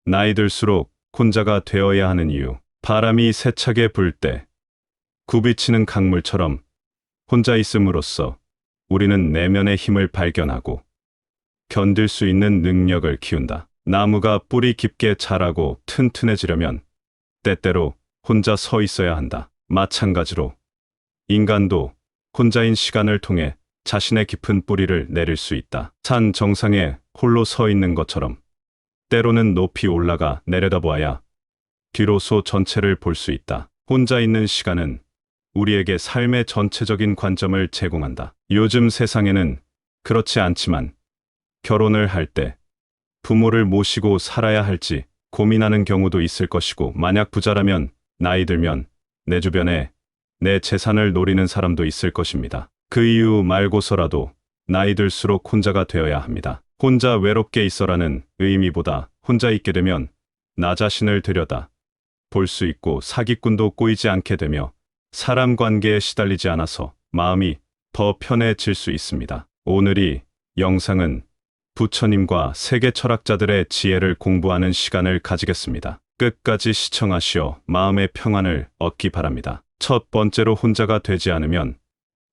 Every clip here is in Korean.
나이 들수록 혼자가 되어야 하는 이유. 바람이 세차게 불 때 굽이치는 강물처럼 혼자 있음으로써 우리는 내면의 힘을 발견하고 견딜 수 있는 능력을 키운다. 나무가 뿌리 깊게 자라고 튼튼해지려면 때때로 혼자 서 있어야 한다. 마찬가지로 인간도 혼자인 시간을 통해 자신의 깊은 뿌리를 내릴 수 있다. 산 정상에 홀로 서 있는 것처럼 때로는 높이 올라가 내려다보아야 비로소 전체를 볼 수 있다. 혼자 있는 시간은 우리에게 삶의 전체적인 관점을 제공한다. 요즘 세상에는 그렇지 않지만 결혼을 할 때 부모를 모시고 살아야 할지 고민하는 경우도 있을 것이고, 만약 부자라면 나이 들면 내 주변에 내 재산을 노리는 사람도 있을 것입니다. 그 이유 말고서라도 나이 들수록 혼자가 되어야 합니다. 혼자 외롭게 있어라는 의미보다 혼자 있게 되면 나 자신을 들여다 볼 수 있고 사기꾼도 꼬이지 않게 되며 사람 관계에 시달리지 않아서 마음이 더 편해질 수 있습니다. 오늘 이 영상은 부처님과 세계 철학자들의 지혜를 공부하는 시간을 가지겠습니다. 끝까지 시청하시어 마음의 평안을 얻기 바랍니다. 첫 번째로, 혼자가 되지 않으면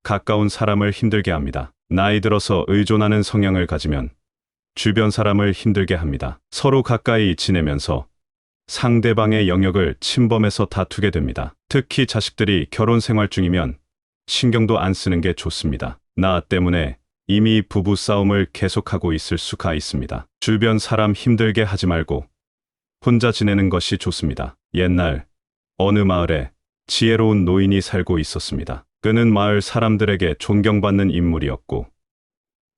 가까운 사람을 힘들게 합니다. 나이 들어서 의존하는 성향을 가지면 주변 사람을 힘들게 합니다. 서로 가까이 지내면서 상대방의 영역을 침범해서 다투게 됩니다. 특히 자식들이 결혼 생활 중이면 신경도 안 쓰는 게 좋습니다. 나 때문에 이미 부부 싸움을 계속하고 있을 수가 있습니다. 주변 사람 힘들게 하지 말고 혼자 지내는 것이 좋습니다. 옛날 어느 마을에 지혜로운 노인이 살고 있었습니다. 그는 마을 사람들에게 존경받는 인물이었고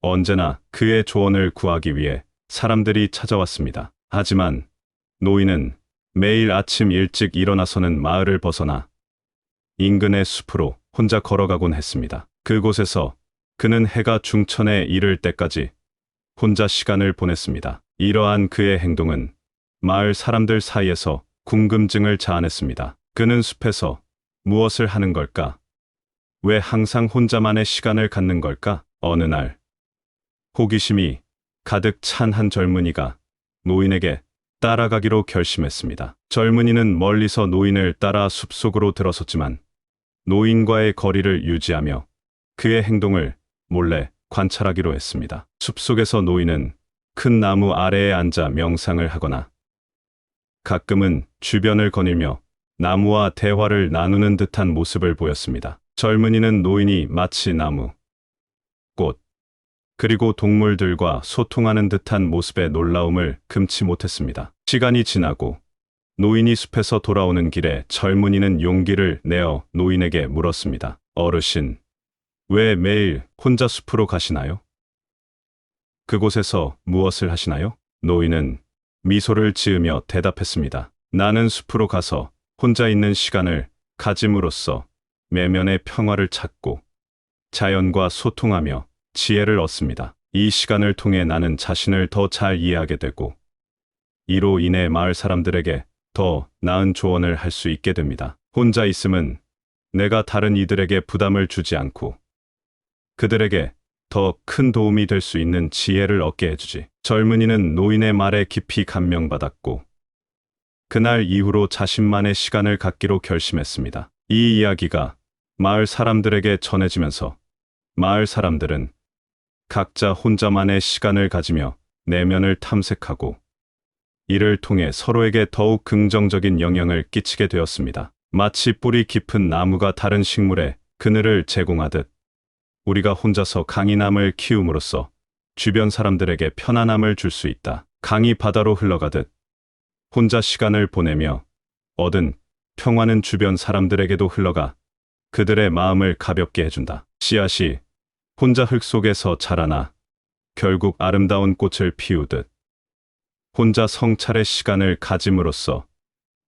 언제나 그의 조언을 구하기 위해 사람들이 찾아왔습니다. 하지만 노인은 매일 아침 일찍 일어나서는 마을을 벗어나 인근의 숲으로 혼자 걸어가곤 했습니다. 그곳에서 그는 해가 중천에 이를 때까지 혼자 시간을 보냈습니다. 이러한 그의 행동은 마을 사람들 사이에서 궁금증을 자아냈습니다. 그는 숲에서 무엇을 하는 걸까? 왜 항상 혼자만의 시간을 갖는 걸까? 어느 날 호기심이 가득 찬 한 젊은이가 노인에게 따라가기로 결심했습니다. 젊은이는 멀리서 노인을 따라 숲속으로 들어섰지만 노인과의 거리를 유지하며 그의 행동을 몰래 관찰하기로 했습니다. 숲속에서 노인은 큰 나무 아래에 앉아 명상을 하거나 가끔은 주변을 거닐며 나무와 대화를 나누는 듯한 모습을 보였습니다. 젊은이는 노인이 마치 나무, 꽃, 그리고 동물들과 소통하는 듯한 모습에 놀라움을 금치 못했습니다. 시간이 지나고 노인이 숲에서 돌아오는 길에 젊은이는 용기를 내어 노인에게 물었습니다. 어르신, 왜 매일 혼자 숲으로 가시나요? 그곳에서 무엇을 하시나요? 노인은 미소를 지으며 대답했습니다. 나는 숲으로 가서 혼자 있는 시간을 가짐으로써 내면의 평화를 찾고 자연과 소통하며 지혜를 얻습니다. 이 시간을 통해 나는 자신을 더 잘 이해하게 되고 이로 인해 마을 사람들에게 더 나은 조언을 할 수 있게 됩니다. 혼자 있음은 내가 다른 이들에게 부담을 주지 않고 그들에게 더 큰 도움이 될 수 있는 지혜를 얻게 해주지. 젊은이는 노인의 말에 깊이 감명받았고 그날 이후로 자신만의 시간을 갖기로 결심했습니다. 이 이야기가 마을 사람들에게 전해지면서 마을 사람들은 각자 혼자만의 시간을 가지며 내면을 탐색하고 이를 통해 서로에게 더욱 긍정적인 영향을 끼치게 되었습니다. 마치 뿌리 깊은 나무가 다른 식물에 그늘을 제공하듯 우리가 혼자서 강인함을 키움으로써 주변 사람들에게 편안함을 줄 수 있다. 강이 바다로 흘러가듯 혼자 시간을 보내며 얻은 평화는 주변 사람들에게도 흘러가 그들의 마음을 가볍게 해준다. 씨앗이 혼자 흙 속에서 자라나 결국 아름다운 꽃을 피우듯 혼자 성찰의 시간을 가짐으로써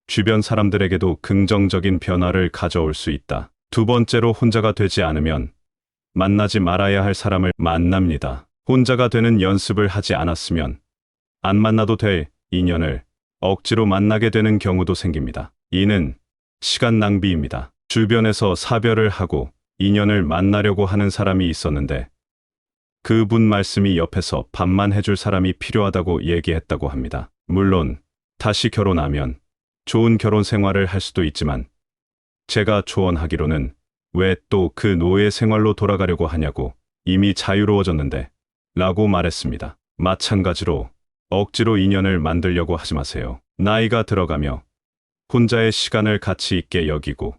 주변 사람들에게도 긍정적인 변화를 가져올 수 있다. 두 번째로, 혼자가 되지 않으면 만나지 말아야 할 사람을 만납니다. 혼자가 되는 연습을 하지 않았으면 안 만나도 될 인연을 억지로 만나게 되는 경우도 생깁니다. 이는 시간 낭비입니다. 주변에서 사별을 하고 인연을 만나려고 하는 사람이 있었는데 그분 말씀이 옆에서 밥만 해줄 사람이 필요하다고 얘기했다고 합니다. 물론 다시 결혼하면 좋은 결혼 생활을 할 수도 있지만 제가 조언하기로는 왜 또 그 노예 생활로 돌아가려고 하냐고 이미 자유로워졌는데 라고 말했습니다. 마찬가지로 억지로 인연을 만들려고 하지 마세요. 나이가 들어가며 혼자의 시간을 가치 있게 여기고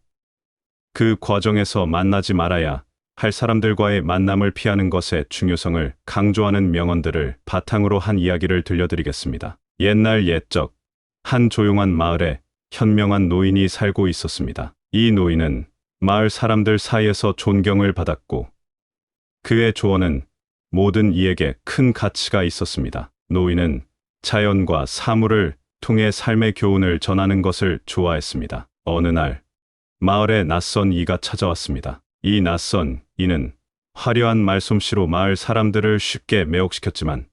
그 과정에서 만나지 말아야 할 사람들과의 만남을 피하는 것의 중요성을 강조하는 명언들을 바탕으로 한 이야기를 들려드리겠습니다. 옛날 옛적 한 조용한 마을에 현명한 노인이 살고 있었습니다. 이 노인은 마을 사람들 사이에서 존경을 받았고 그의 조언은 모든 이에게 큰 가치가 있었습니다. 노인은 자연과 사물을 통해 삶의 교훈을 전하는 것을 좋아했습니다. 어느 날 마을에 낯선 이가 찾아왔습니다. 이 낯선 이는 화려한 말솜씨로 마을 사람들을 쉽게 매혹시켰지만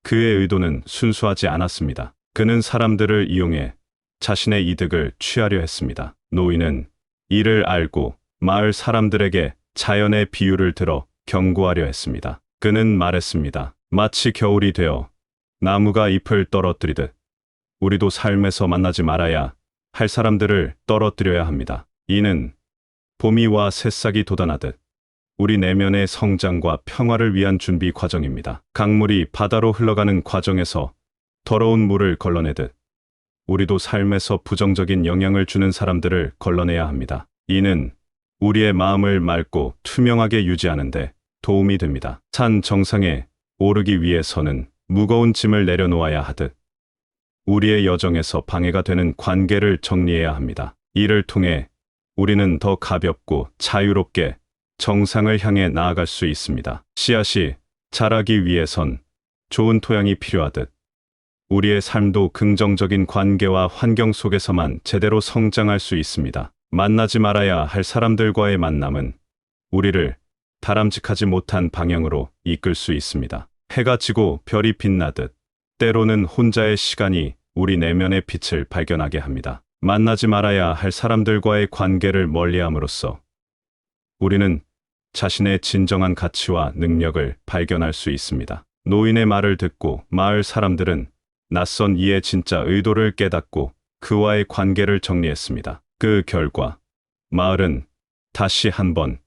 그의 의도는 순수하지 않았습니다. 그는 사람들을 이용해 자신의 이득을 취하려 했습니다. 노인은 이를 알고 마을 사람들에게 자연의 비유를 들어 경고하려 했습니다. 그는 말했습니다. 마치 겨울이 되어 나무가 잎을 떨어뜨리듯 우리도 삶에서 만나지 말아야 할 사람들을 떨어뜨려야 합니다. 이는 봄이 와 새싹이 돋아나듯 우리 내면의 성장과 평화를 위한 준비 과정입니다. 강물이 바다로 흘러가는 과정에서 더러운 물을 걸러내듯 우리도 삶에서 부정적인 영향을 주는 사람들을 걸러내야 합니다. 이는 우리의 마음을 맑고 투명하게 유지하는데 도움이 됩니다. 산 정상에 오르기 위해서는 무거운 짐을 내려놓아야 하듯 우리의 여정에서 방해가 되는 관계를 정리해야 합니다. 이를 통해 우리는 더 가볍고 자유롭게 정상을 향해 나아갈 수 있습니다. 씨앗이 자라기 위해선 좋은 토양이 필요하듯 우리의 삶도 긍정적인 관계와 환경 속에서만 제대로 성장할 수 있습니다. 만나지 말아야 할 사람들과의 만남은 우리를 바람직하지 못한 방향으로 이끌 수 있습니다. 해가 지고 별이 빛나듯 때로는 혼자의 시간이 우리 내면의 빛을 발견하게 합니다. 만나지 말아야 할 사람들과의 관계를 멀리함으로써 우리는 자신의 진정한 가치와 능력을 발견할 수 있습니다. 노인의 말을 듣고 마을 사람들은 낯선 이의 진짜 의도를 깨닫고 그와의 관계를 정리했습니다. 그 결과 마을은 다시 한번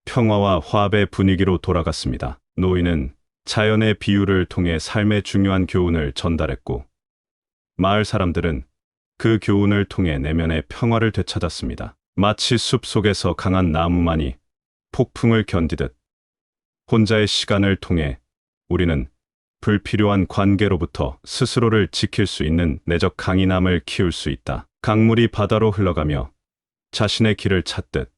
평화와 화합의 분위기로 돌아갔습니다. 노인은 자연의 비유를 통해 삶의 중요한 교훈을 전달했고 마을 사람들은 그 교훈을 통해 내면의 평화를 되찾았습니다. 마치 숲 속에서 강한 나무만이 폭풍을 견디듯 혼자의 시간을 통해 우리는 불필요한 관계로부터 스스로를 지킬 수 있는 내적 강인함을 키울 수 있다. 강물이 바다로 흘러가며 자신의 길을 찾듯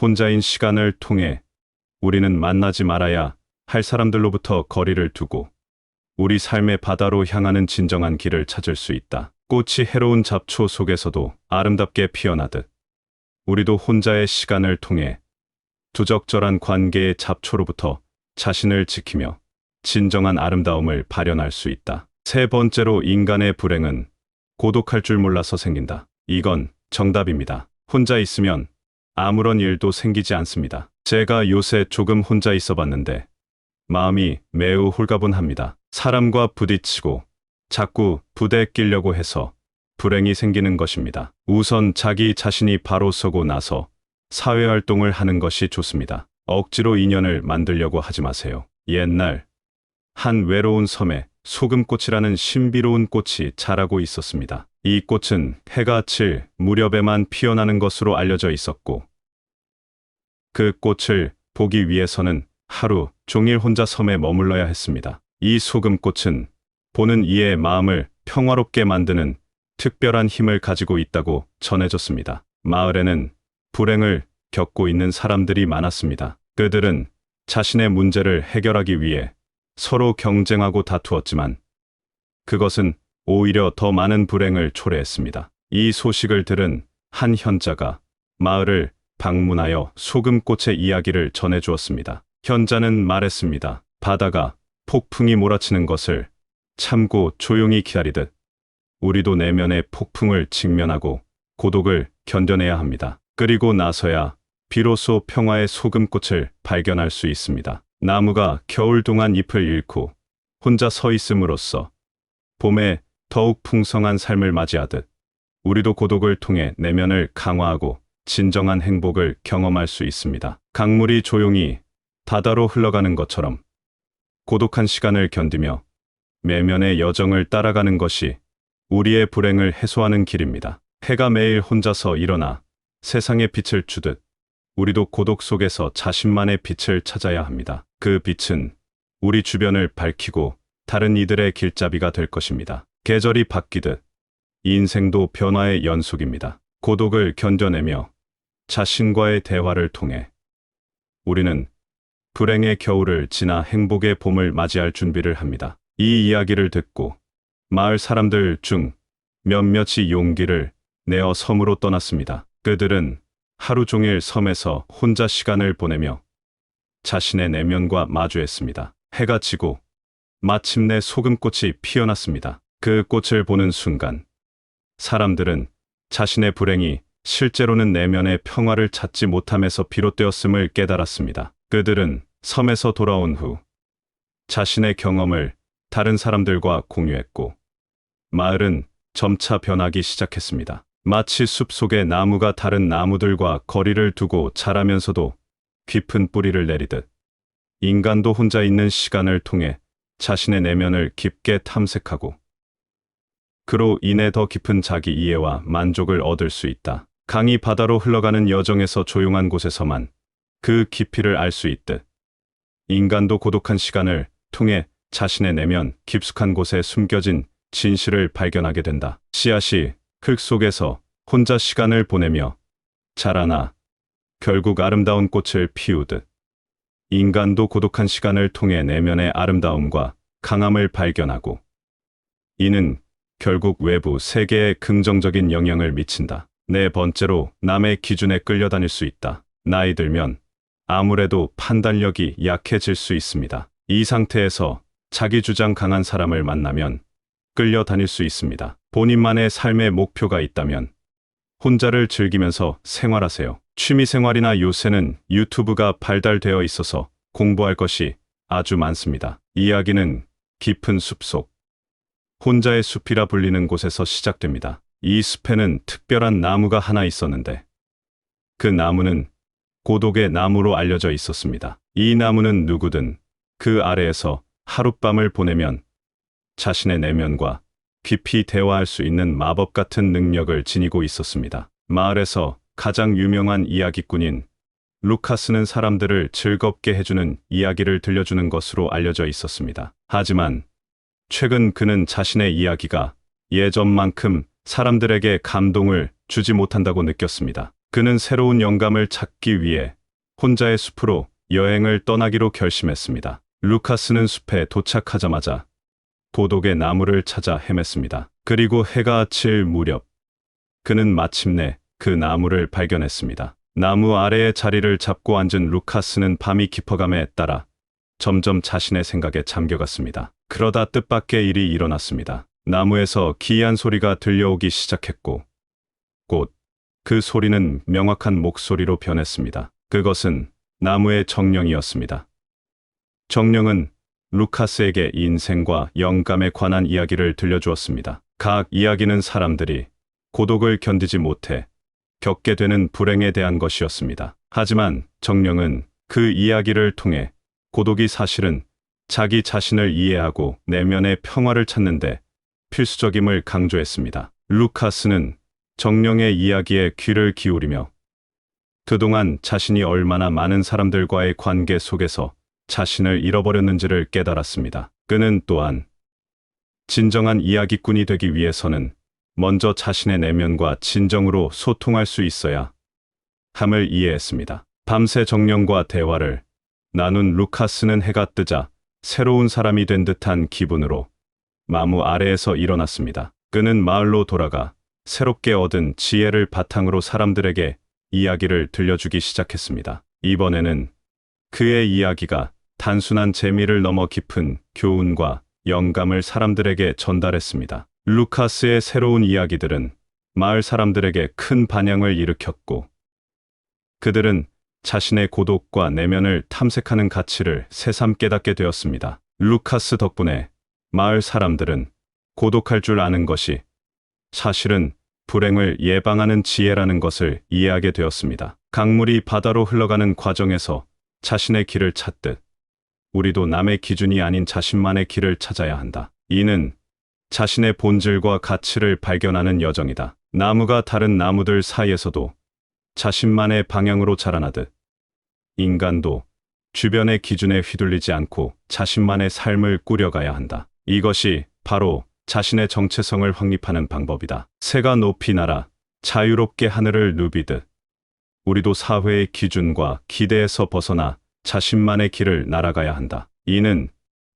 혼자인 시간을 통해 우리는 만나지 말아야 할 사람들로부터 거리를 두고 우리 삶의 바다로 향하는 진정한 길을 찾을 수 있다. 꽃이 해로운 잡초 속에서도 아름답게 피어나듯 우리도 혼자의 시간을 통해 부적절한 관계의 잡초로부터 자신을 지키며 진정한 아름다움을 발현할 수 있다. 세 번째로 인간의 불행은 고독할 줄 몰라서 생긴다. 이건 정답입니다. 혼자 있으면 아무런 일도 생기지 않습니다. 제가 요새 조금 혼자 있어 봤는데 마음이 매우 홀가분합니다. 사람과 부딪히고 자꾸 부대에 끼려고 해서 불행이 생기는 것입니다. 우선 자기 자신이 바로 서고 나서 사회활동을 하는 것이 좋습니다. 억지로 인연을 만들려고 하지 마세요. 옛날 한 외로운 섬에 소금꽃이라는 신비로운 꽃이 자라고 있었습니다. 이 꽃은 해가 질 무렵에만 피어나는 것으로 알려져 있었고 그 꽃을 보기 위해서는 하루 종일 혼자 섬에 머물러야 했습니다. 이 소금꽃은 보는 이의 마음을 평화롭게 만드는 특별한 힘을 가지고 있다고 전해졌습니다. 마을에는 불행을 겪고 있는 사람들이 많았습니다. 그들은 자신의 문제를 해결하기 위해 서로 경쟁하고 다투었지만 그것은 오히려 더 많은 불행을 초래했습니다. 이 소식을 들은 한 현자가 마을을 방문하여 소금꽃의 이야기를 전해주었습니다. 현자는 말했습니다. 바다가 폭풍이 몰아치는 것을 참고 조용히 기다리듯 우리도 내면의 폭풍을 직면하고 고독을 견뎌내야 합니다. 그리고 나서야 비로소 평화의 소금꽃을 발견할 수 있습니다. 나무가 겨울 동안 잎을 잃고 혼자 서 있음으로써 봄에 더욱 풍성한 삶을 맞이하듯 우리도 고독을 통해 내면을 강화하고 진정한 행복을 경험할 수 있습니다. 강물이 조용히 바다로 흘러가는 것처럼 고독한 시간을 견디며 내면의 여정을 따라가는 것이 우리의 불행을 해소하는 길입니다. 해가 매일 혼자서 일어나 세상에 빛을 주듯 우리도 고독 속에서 자신만의 빛을 찾아야 합니다. 그 빛은 우리 주변을 밝히고 다른 이들의 길잡이가 될 것입니다. 계절이 바뀌듯 인생도 변화의 연속입니다. 고독을 견뎌내며 자신과의 대화를 통해 우리는 불행의 겨울을 지나 행복의 봄을 맞이할 준비를 합니다. 이 이야기를 듣고 마을 사람들 중 몇몇이 용기를 내어 섬으로 떠났습니다. 그들은 하루 종일 섬에서 혼자 시간을 보내며 자신의 내면과 마주했습니다. 해가 지고 마침내 소금꽃이 피어났습니다. 그 꽃을 보는 순간 사람들은 자신의 불행이 실제로는 내면의 평화를 찾지 못함에서 비롯되었음을 깨달았습니다. 그들은 섬에서 돌아온 후 자신의 경험을 다른 사람들과 공유했고 마을은 점차 변하기 시작했습니다. 마치 숲 속의 나무가 다른 나무들과 거리를 두고 자라면서도 깊은 뿌리를 내리듯 인간도 혼자 있는 시간을 통해 자신의 내면을 깊게 탐색하고 그로 인해 더 깊은 자기 이해와 만족을 얻을 수 있다. 강이 바다로 흘러가는 여정에서 조용한 곳에서만 그 깊이를 알 수 있듯 인간도 고독한 시간을 통해 자신의 내면 깊숙한 곳에 숨겨진 진실을 발견하게 된다. 씨앗이 흙 속에서 혼자 시간을 보내며 자라나 결국 아름다운 꽃을 피우듯 인간도 고독한 시간을 통해 내면의 아름다움과 강함을 발견하고 이는 결국 외부 세계에 긍정적인 영향을 미친다. 네 번째로 남의 기준에 끌려다닐 수 있다. 나이 들면 아무래도 판단력이 약해질 수 있습니다. 이 상태에서 자기 주장 강한 사람을 만나면 끌려다닐 수 있습니다. 본인만의 삶의 목표가 있다면 혼자를 즐기면서 생활하세요. 취미생활이나 요새는 유튜브가 발달되어 있어서 공부할 것이 아주 많습니다. 이야기는 깊은 숲속, 혼자의 숲이라 불리는 곳에서 시작됩니다. 이 숲에는 특별한 나무가 하나 있었는데 그 나무는 고독의 나무로 알려져 있었습니다. 이 나무는 누구든 그 아래에서 하룻밤을 보내면 자신의 내면과 깊이 대화할 수 있는 마법 같은 능력을 지니고 있었습니다. 마을에서 가장 유명한 이야기꾼인 루카스는 사람들을 즐겁게 해주는 이야기를 들려주는 것으로 알려져 있었습니다. 하지만 최근 그는 자신의 이야기가 예전만큼 사람들에게 감동을 주지 못한다고 느꼈습니다. 그는 새로운 영감을 찾기 위해 혼자의 숲으로 여행을 떠나기로 결심했습니다. 루카스는 숲에 도착하자마자 고독의 나무를 찾아 헤맸습니다. 그리고 해가 질 무렵 그는 마침내 그 나무를 발견했습니다. 나무 아래에 자리를 잡고 앉은 루카스는 밤이 깊어감에 따라 점점 자신의 생각에 잠겨갔습니다. 그러다 뜻밖의 일이 일어났습니다. 나무에서 기이한 소리가 들려오기 시작했고 곧 그 소리는 명확한 목소리로 변했습니다. 그것은 나무의 정령이었습니다. 정령은 루카스에게 인생과 영감에 관한 이야기를 들려주었습니다. 각 이야기는 사람들이 고독을 견디지 못해 겪게 되는 불행에 대한 것이었습니다. 하지만 정령은 그 이야기를 통해 고독이 사실은 자기 자신을 이해하고 내면의 평화를 찾는데 필수적임을 강조했습니다. 루카스는 정령의 이야기에 귀를 기울이며 그동안 자신이 얼마나 많은 사람들과의 관계 속에서 자신을 잃어버렸는지를 깨달았습니다. 그는 또한 진정한 이야기꾼이 되기 위해서는 먼저 자신의 내면과 진정으로 소통할 수 있어야 함을 이해했습니다. 밤새 정령과 대화를 나눈 루카스는 해가 뜨자 새로운 사람이 된 듯한 기분으로 나무 아래에서 일어났습니다. 그는 마을로 돌아가 새롭게 얻은 지혜를 바탕으로 사람들에게 이야기를 들려주기 시작했습니다. 이번에는 그의 이야기가 단순한 재미를 넘어 깊은 교훈과 영감을 사람들에게 전달했습니다. 루카스의 새로운 이야기들은 마을 사람들에게 큰 반향을 일으켰고 그들은 자신의 고독과 내면을 탐색하는 가치를 새삼 깨닫게 되었습니다. 루카스 덕분에 마을 사람들은 고독할 줄 아는 것이 사실은 불행을 예방하는 지혜라는 것을 이해하게 되었습니다. 강물이 바다로 흘러가는 과정에서 자신의 길을 찾듯 우리도 남의 기준이 아닌 자신만의 길을 찾아야 한다. 이는 자신의 본질과 가치를 발견하는 여정이다. 나무가 다른 나무들 사이에서도 자신만의 방향으로 자라나듯 인간도 주변의 기준에 휘둘리지 않고 자신만의 삶을 꾸려가야 한다. 이것이 바로 자신의 정체성을 확립하는 방법이다. 새가 높이 날아 자유롭게 하늘을 누비듯 우리도 사회의 기준과 기대에서 벗어나 자신만의 길을 날아가야 한다. 이는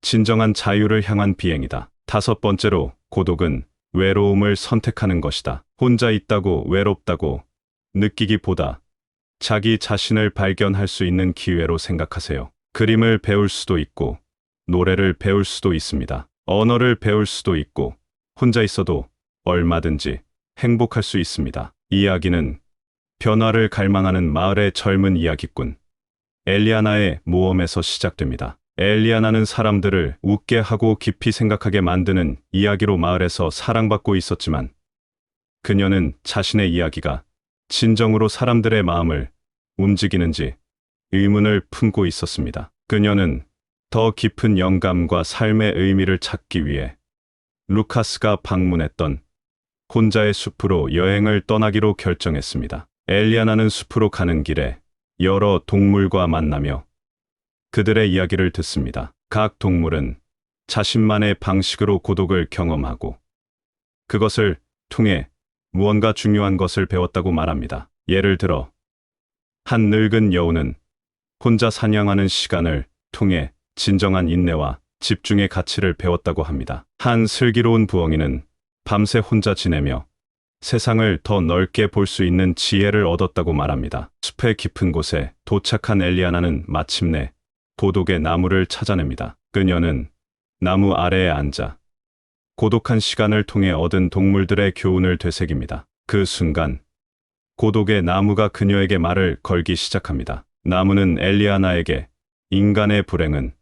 진정한 자유를 향한 비행이다. 다섯 번째로, 고독은 외로움을 선택하는 것이다. 혼자 있다고 외롭다고 느끼기보다 자기 자신을 발견할 수 있는 기회로 생각하세요. 그림을 배울 수도 있고, 노래를 배울 수도 있습니다. 언어를 배울 수도 있고, 혼자 있어도 얼마든지 행복할 수 있습니다. 이야기는 변화를 갈망하는 마을의 젊은 이야기꾼 엘리아나의 모험에서 시작됩니다. 엘리아나는 사람들을 웃게 하고 깊이 생각하게 만드는 이야기로 마을에서 사랑받고 있었지만 그녀는 자신의 이야기가 진정으로 사람들의 마음을 움직이는지 의문을 품고 있었습니다. 그녀는 더 깊은 영감과 삶의 의미를 찾기 위해 루카스가 방문했던 혼자의 숲으로 여행을 떠나기로 결정했습니다. 엘리아나는 숲으로 가는 길에 여러 동물과 만나며 그들의 이야기를 듣습니다. 각 동물은 자신만의 방식으로 고독을 경험하고 그것을 통해 무언가 중요한 것을 배웠다고 말합니다. 예를 들어 한 늙은 여우는 혼자 사냥하는 시간을 통해 진정한 인내와 집중의 가치를 배웠다고 합니다. 한 슬기로운 부엉이는 밤새 혼자 지내며 세상을 더 넓게 볼 수 있는 지혜를 얻었다고 말합니다. 숲의 깊은 곳에 도착한 엘리아나는 마침내 고독의 나무를 찾아냅니다. 그녀는 나무 아래에 앉아 고독한 시간을 통해 얻은 동물들의 교훈을 되새깁니다. 그 순간 고독의 나무가 그녀에게 말을 걸기 시작합니다. 나무는 엘리아나에게 인간의 불행은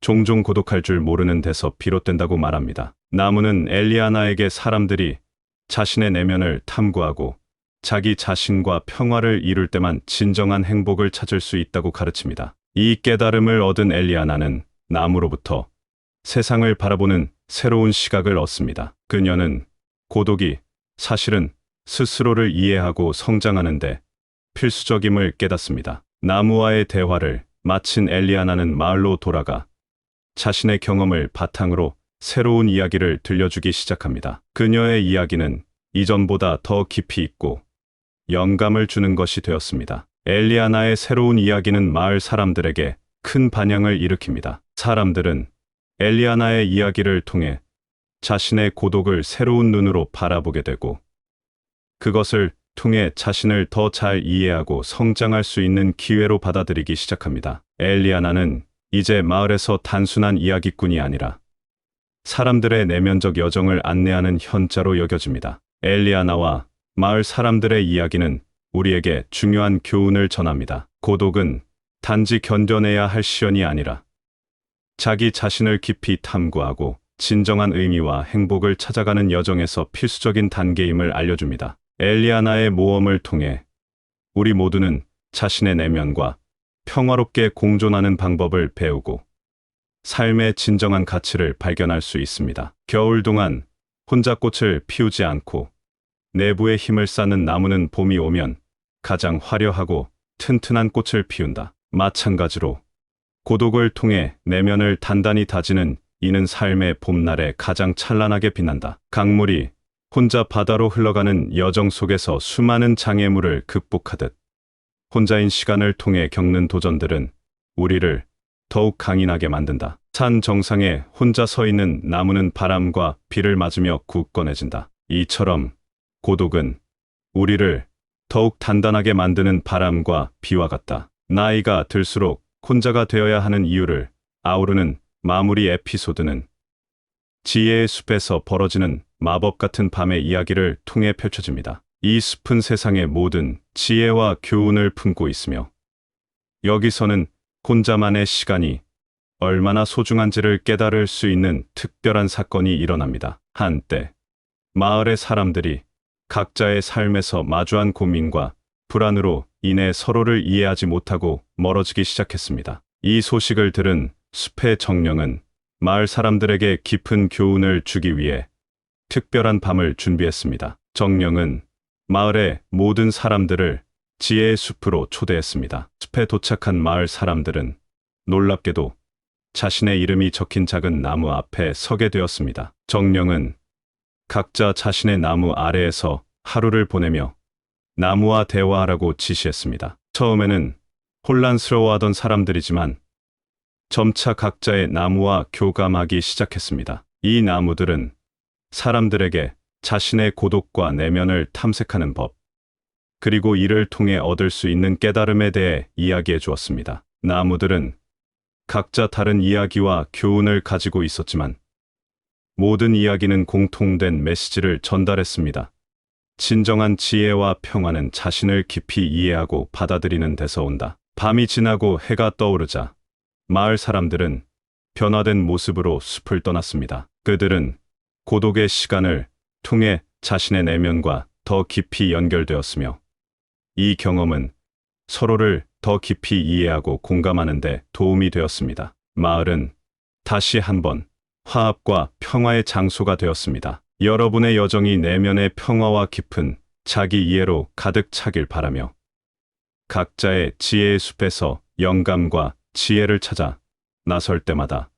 종종 고독할 줄 모르는 데서 비롯된다고 말합니다. 나무는 엘리아나에게 사람들이 자신의 내면을 탐구하고 자기 자신과 평화를 이룰 때만 진정한 행복을 찾을 수 있다고 가르칩니다. 이 깨달음을 얻은 엘리아나는 나무로부터 세상을 바라보는 새로운 시각을 얻습니다. 그녀는 고독이 사실은 스스로를 이해하고 성장하는데 필수적임을 깨닫습니다. 나무와의 대화를 마친 엘리아나는 마을로 돌아가 자신의 경험을 바탕으로 새로운 이야기를 들려주기 시작합니다. 그녀의 이야기는 이전보다 더 깊이 있고 영감을 주는 것이 되었습니다. 엘리아나의 새로운 이야기는 마을 사람들에게 큰 반향을 일으킵니다. 사람들은 엘리아나의 이야기를 통해 자신의 고독을 새로운 눈으로 바라보게 되고 그것을 통해 자신을 더 잘 이해하고 성장할 수 있는 기회로 받아들이기 시작합니다. 엘리아나는 이제 마을에서 단순한 이야기꾼이 아니라 사람들의 내면적 여정을 안내하는 현자로 여겨집니다. 엘리아나와 마을 사람들의 이야기는 우리에게 중요한 교훈을 전합니다. 고독은 단지 견뎌내야 할 시련이 아니라 자기 자신을 깊이 탐구하고 진정한 의미와 행복을 찾아가는 여정에서 필수적인 단계임을 알려줍니다. 엘리아나의 모험을 통해 우리 모두는 자신의 내면과 평화롭게 공존하는 방법을 배우고 삶의 진정한 가치를 발견할 수 있습니다. 겨울 동안 혼자 꽃을 피우지 않고 내부에 힘을 쌓는 나무는 봄이 오면 가장 화려하고 튼튼한 꽃을 피운다. 마찬가지로 고독을 통해 내면을 단단히 다지는 이는 삶의 봄날에 가장 찬란하게 빛난다. 강물이 혼자 바다로 흘러가는 여정 속에서 수많은 장애물을 극복하듯 혼자인 시간을 통해 겪는 도전들은 우리를 더욱 강인하게 만든다. 산 정상에 혼자 서 있는 나무는 바람과 비를 맞으며 굳건해진다. 이처럼 고독은 우리를 더욱 단단하게 만드는 바람과 비와 같다. 나이가 들수록 혼자가 되어야 하는 이유를 아우르는 마무리 에피소드는 지혜의 숲에서 벌어지는 마법 같은 밤의 이야기를 통해 펼쳐집니다. 이 숲은 세상의 모든 지혜와 교훈을 품고 있으며 여기서는 혼자만의 시간이 얼마나 소중한지를 깨달을 수 있는 특별한 사건이 일어납니다. 한때 마을의 사람들이 각자의 삶에서 마주한 고민과 불안으로 인해 서로를 이해하지 못하고 멀어지기 시작했습니다. 이 소식을 들은 숲의 정령은 마을 사람들에게 깊은 교훈을 주기 위해 특별한 밤을 준비했습니다. 정령은 마을의 모든 사람들을 지혜의 숲으로 초대했습니다. 숲에 도착한 마을 사람들은 놀랍게도 자신의 이름이 적힌 작은 나무 앞에 서게 되었습니다. 정령은 각자 자신의 나무 아래에서 하루를 보내며 나무와 대화하라고 지시했습니다. 처음에는 혼란스러워하던 사람들이지만 점차 각자의 나무와 교감하기 시작했습니다. 이 나무들은 사람들에게 자신의 고독과 내면을 탐색하는 법, 그리고 이를 통해 얻을 수 있는 깨달음에 대해 이야기해 주었습니다. 나무들은 각자 다른 이야기와 교훈을 가지고 있었지만 모든 이야기는 공통된 메시지를 전달했습니다. 진정한 지혜와 평화는 자신을 깊이 이해하고 받아들이는 데서 온다. 밤이 지나고 해가 떠오르자 마을 사람들은 변화된 모습으로 숲을 떠났습니다. 그들은 고독의 시간을 통해 자신의 내면과 더 깊이 연결되었으며 이 경험은 서로를 더 깊이 이해하고 공감하는 데 도움이 되었습니다. 마을은 다시 한번 화합과 평화의 장소가 되었습니다. 여러분의 여정이 내면의 평화와 깊은 자기 이해로 가득 차길 바라며 각자의 지혜의 숲에서 영감과 지혜를 찾아 나설 때마다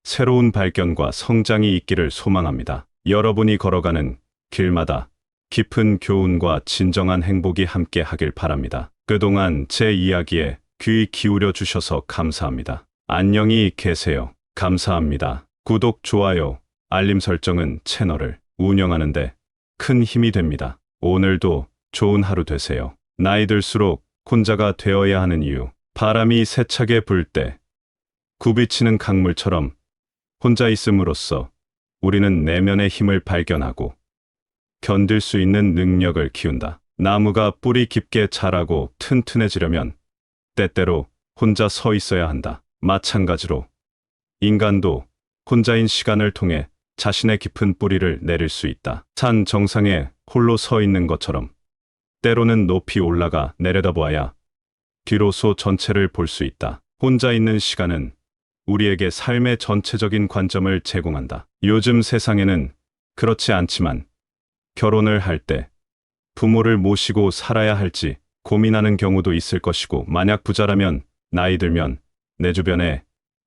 새로운 발견과 성장이 있기를 소망합니다. 여러분이 걸어가는 길마다 깊은 교훈과 진정한 행복이 함께 하길 바랍니다. 그동안 제 이야기에 귀 기울여 주셔서 감사합니다. 안녕히 계세요. 감사합니다. 구독, 좋아요, 알림 설정은 채널을 운영하는 데 큰 힘이 됩니다. 오늘도 좋은 하루 되세요. 나이 들수록 혼자가 되어야 하는 이유. 바람이 세차게 불 때 굽이치는 강물처럼 혼자 있음으로써 우리는 내면의 힘을 발견하고 견딜 수 있는 능력을 키운다. 나무가 뿌리 깊게 자라고 튼튼해지려면 때때로 혼자 서 있어야 한다. 마찬가지로 인간도 혼자인 시간을 통해 자신의 깊은 뿌리를 내릴 수 있다. 산 정상에 홀로 서 있는 것처럼 때로는 높이 올라가 내려다보아야 비로소 전체를 볼 수 있다. 혼자 있는 시간은 우리에게 삶의 전체적인 관점을 제공한다. 요즘 세상에는 그렇지 않지만 결혼을 할 때 부모를 모시고 살아야 할지 고민하는 경우도 있을 것이고, 만약 부자라면 나이 들면 내 주변에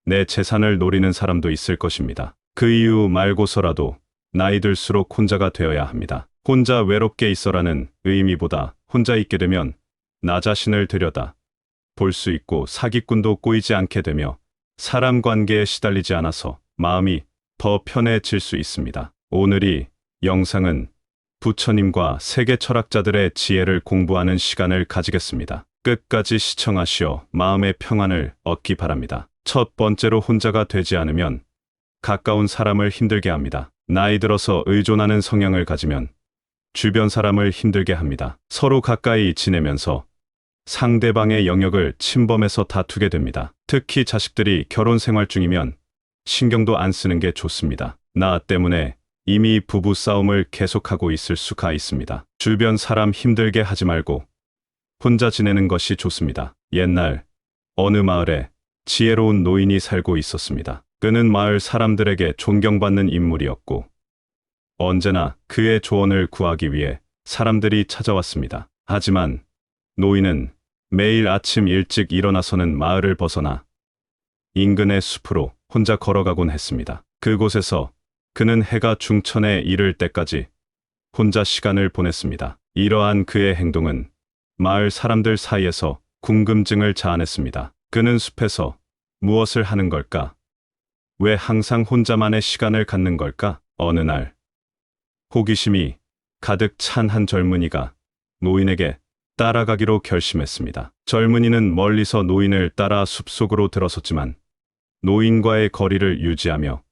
내 재산을 노리는 사람도 있을 것입니다. 그 이유 말고서라도 나이 들수록 혼자가 되어야 합니다. 혼자 외롭게 있어라는 의미보다 혼자 있게 되면 나 자신을 들여다 볼 수 있고 사기꾼도 꼬이지 않게 되며 사람 관계에 시달리지 않아서 마음이 더 편해질 수 있습니다. 오늘 이 영상은 부처님과 세계 철학자들의 지혜를 공부하는 시간을 가지겠습니다. 끝까지 시청하시어 마음의 평안을 얻기 바랍니다. 첫 번째로, 혼자가 되지 않으면 가까운 사람을 힘들게 합니다. 나이 들어서 의존하는 성향을 가지면 주변 사람을 힘들게 합니다. 서로 가까이 지내면서 상대방의 영역을 침범해서 다투게 됩니다. 특히 자식들이 결혼 생활 중이면 신경도 안 쓰는 게 좋습니다. 나 때문에 이미 부부 싸움을 계속하고 있을 수가 있습니다. 주변 사람 힘들게 하지 말고 혼자 지내는 것이 좋습니다. 옛날 어느 마을에 지혜로운 노인이 살고 있었습니다. 그는 마을 사람들에게 존경받는 인물이었고 언제나 그의 조언을 구하기 위해 사람들이 찾아왔습니다. 하지만 노인은 매일 아침 일찍 일어나서는 마을을 벗어나 인근의 숲으로 혼자 걸어가곤 했습니다. 그곳에서 그는 해가 중천에 이를 때까지 혼자 시간을 보냈습니다. 이러한 그의 행동은 마을 사람들 사이에서 궁금증을 자아냈습니다. 그는 숲에서 무엇을 하는 걸까? 왜 항상 혼자만의 시간을 갖는 걸까? 어느 날 호기심이 가득 찬 한 젊은이가 노인에게 따라가기로 결심했습니다. 젊은이는 멀리서 노인을 따라 숲속으로 들어섰지만 노인과의 거리를 유지하며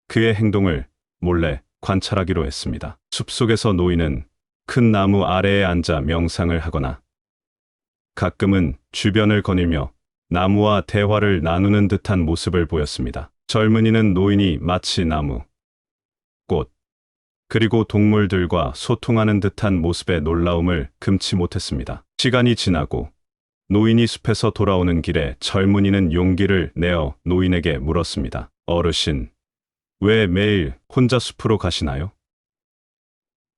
그의 행동을 몰래 관찰하기로 했습니다. 숲속에서 노인은 큰 나무 아래에 앉아 명상을 하거나 가끔은 주변을 거닐며 나무와 대화를 나누는 듯한 모습을 보였습니다. 젊은이는 노인이 마치 나무, 꽃, 그리고 동물들과 소통하는 듯한 모습에 놀라움을 금치 못했습니다. 시간이 지나고 노인이 숲에서 돌아오는 길에 젊은이는 용기를 내어 노인에게 물었습니다. 어르신, 왜 매일 혼자 숲으로 가시나요?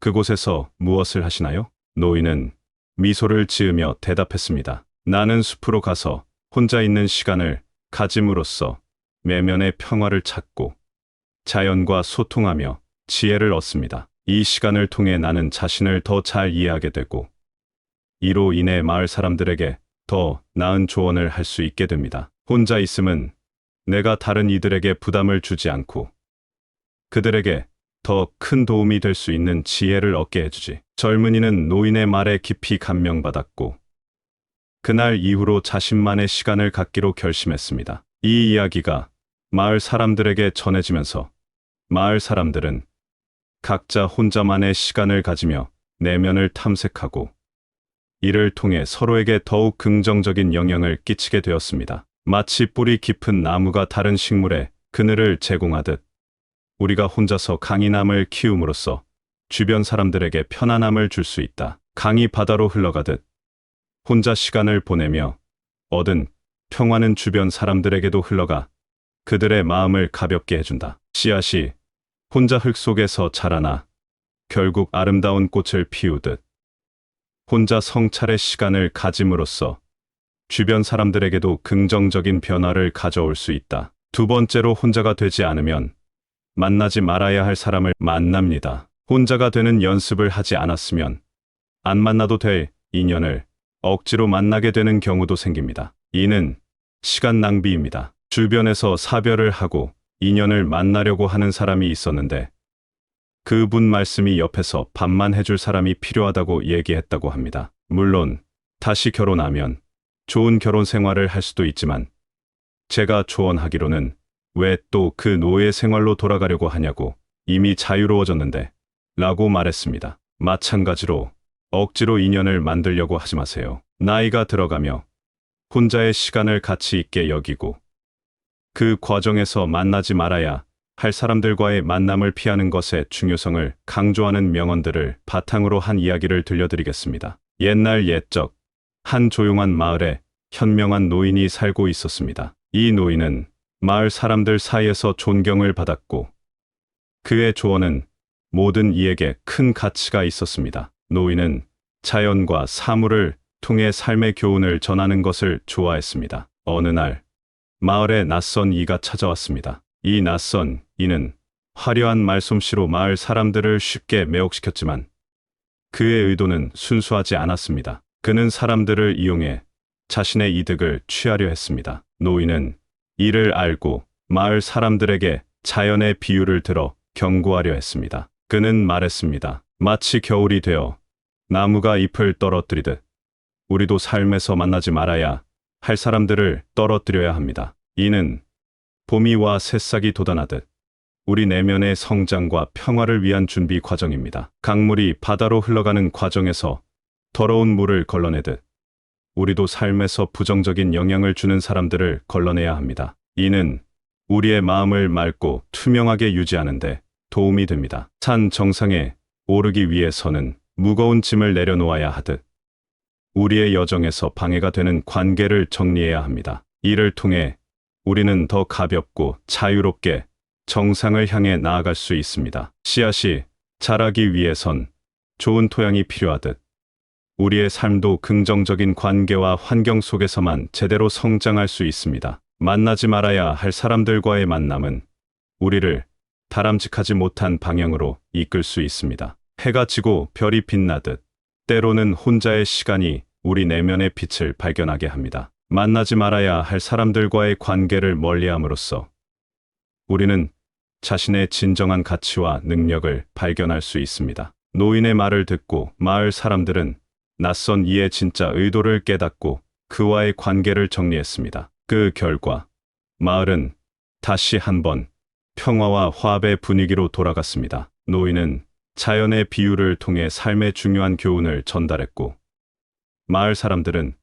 그곳에서 무엇을 하시나요? 노인은 미소를 지으며 대답했습니다. 나는 숲으로 가서 혼자 있는 시간을 가짐으로써 내면의 평화를 찾고 자연과 소통하며 지혜를 얻습니다. 이 시간을 통해 나는 자신을 더 잘 이해하게 되고 이로 인해 마을 사람들에게 더 나은 조언을 할 수 있게 됩니다. 혼자 있음은 내가 다른 이들에게 부담을 주지 않고 그들에게 더 큰 도움이 될 수 있는 지혜를 얻게 해주지. 젊은이는 노인의 말에 깊이 감명받았고 그날 이후로 자신만의 시간을 갖기로 결심했습니다. 이 이야기가 마을 사람들에게 전해지면서 마을 사람들은 각자 혼자만의 시간을 가지며 내면을 탐색하고 이를 통해 서로에게 더욱 긍정적인 영향을 끼치게 되었습니다. 마치 뿌리 깊은 나무가 다른 식물에 그늘을 제공하듯 우리가 혼자서 강인함을 키움으로써 주변 사람들에게 편안함을 줄 수 있다. 강이 바다로 흘러가듯 혼자 시간을 보내며 얻은 평화는 주변 사람들에게도 흘러가 그들의 마음을 가볍게 해준다. 씨앗이 혼자 흙 속에서 자라나 결국 아름다운 꽃을 피우듯 혼자 성찰의 시간을 가짐으로써 주변 사람들에게도 긍정적인 변화를 가져올 수 있다. 두 번째로 혼자가 되지 않으면 만나지 말아야 할 사람을 만납니다. 혼자가 되는 연습을 하지 않았으면 안 만나도 될 인연을 억지로 만나게 되는 경우도 생깁니다. 이는 시간 낭비입니다. 주변에서 사별을 하고 인연을 만나려고 하는 사람이 있었는데 그분 말씀이 옆에서 밥만 해줄 사람이 필요하다고 얘기했다고 합니다. 물론 다시 결혼하면 좋은 결혼 생활을 할 수도 있지만 제가 조언하기로는 왜 또 그 노예 생활로 돌아가려고 하냐고 이미 자유로워졌는데 라고 말했습니다. 마찬가지로 억지로 인연을 만들려고 하지 마세요. 나이가 들어가며 혼자의 시간을 가치 있게 여기고 그 과정에서 만나지 말아야 할 사람들과의 만남을 피하는 것의 중요성을 강조하는 명언들을 바탕으로 한 이야기를 들려드리겠습니다. 옛날 옛적 한 조용한 마을에 현명한 노인이 살고 있었습니다. 이 노인은 마을 사람들 사이에서 존경을 받았고 그의 조언은 모든 이에게 큰 가치가 있었습니다. 노인은 자연과 사물을 통해 삶의 교훈을 전하는 것을 좋아했습니다. 어느 날 마을에 낯선 이가 찾아왔습니다. 이 낯선 이는 화려한 말솜씨로 마을 사람들을 쉽게 매혹시켰지만 그의 의도는 순수하지 않았습니다. 그는 사람들을 이용해 자신의 이득을 취하려 했습니다. 노인은 이를 알고 마을 사람들에게 자연의 비유를 들어 경고하려 했습니다. 그는 말했습니다. 마치 겨울이 되어 나무가 잎을 떨어뜨리듯 우리도 삶에서 만나지 말아야 할 사람들을 떨어뜨려야 합니다. 이는 봄이 와 새싹이 돋아나듯 우리 내면의 성장과 평화를 위한 준비 과정입니다. 강물이 바다로 흘러가는 과정에서 더러운 물을 걸러내듯 우리도 삶에서 부정적인 영향을 주는 사람들을 걸러내야 합니다. 이는 우리의 마음을 맑고 투명하게 유지하는데 도움이 됩니다. 산 정상에 오르기 위해서는 무거운 짐을 내려놓아야 하듯 우리의 여정에서 방해가 되는 관계를 정리해야 합니다. 이를 통해 우리는 더 가볍고 자유롭게 정상을 향해 나아갈 수 있습니다. 씨앗이 자라기 위해선 좋은 토양이 필요하듯 우리의 삶도 긍정적인 관계와 환경 속에서만 제대로 성장할 수 있습니다. 만나지 말아야 할 사람들과의 만남은 우리를 바람직하지 못한 방향으로 이끌 수 있습니다. 해가 지고 별이 빛나듯 때로는 혼자의 시간이 우리 내면의 빛을 발견하게 합니다. 만나지 말아야 할 사람들과의 관계를 멀리함으로써 우리는 자신의 진정한 가치와 능력을 발견할 수 있습니다. 노인의 말을 듣고 마을 사람들은 낯선 이의 진짜 의도를 깨닫고 그와의 관계를 정리했습니다. 그 결과 마을은 다시 한번 평화와 화합의 분위기로 돌아갔습니다. 노인은 자연의 비유를 통해 삶의 중요한 교훈을 전달했고 마을 사람들은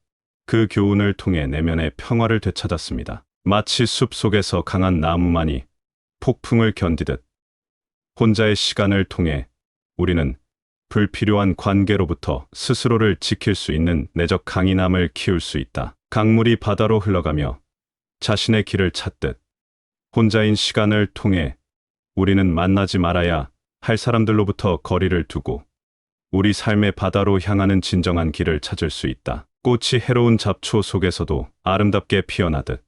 그 교훈을 통해 내면의 평화를 되찾았습니다. 마치 숲 속에서 강한 나무만이 폭풍을 견디듯 혼자의 시간을 통해 우리는 불필요한 관계로부터 스스로를 지킬 수 있는 내적 강인함을 키울 수 있다. 강물이 바다로 흘러가며 자신의 길을 찾듯 혼자인 시간을 통해 우리는 만나지 말아야 할 사람들로부터 거리를 두고 우리 삶의 바다로 향하는 진정한 길을 찾을 수 있다. 꽃이 해로운 잡초 속에서도 아름답게 피어나듯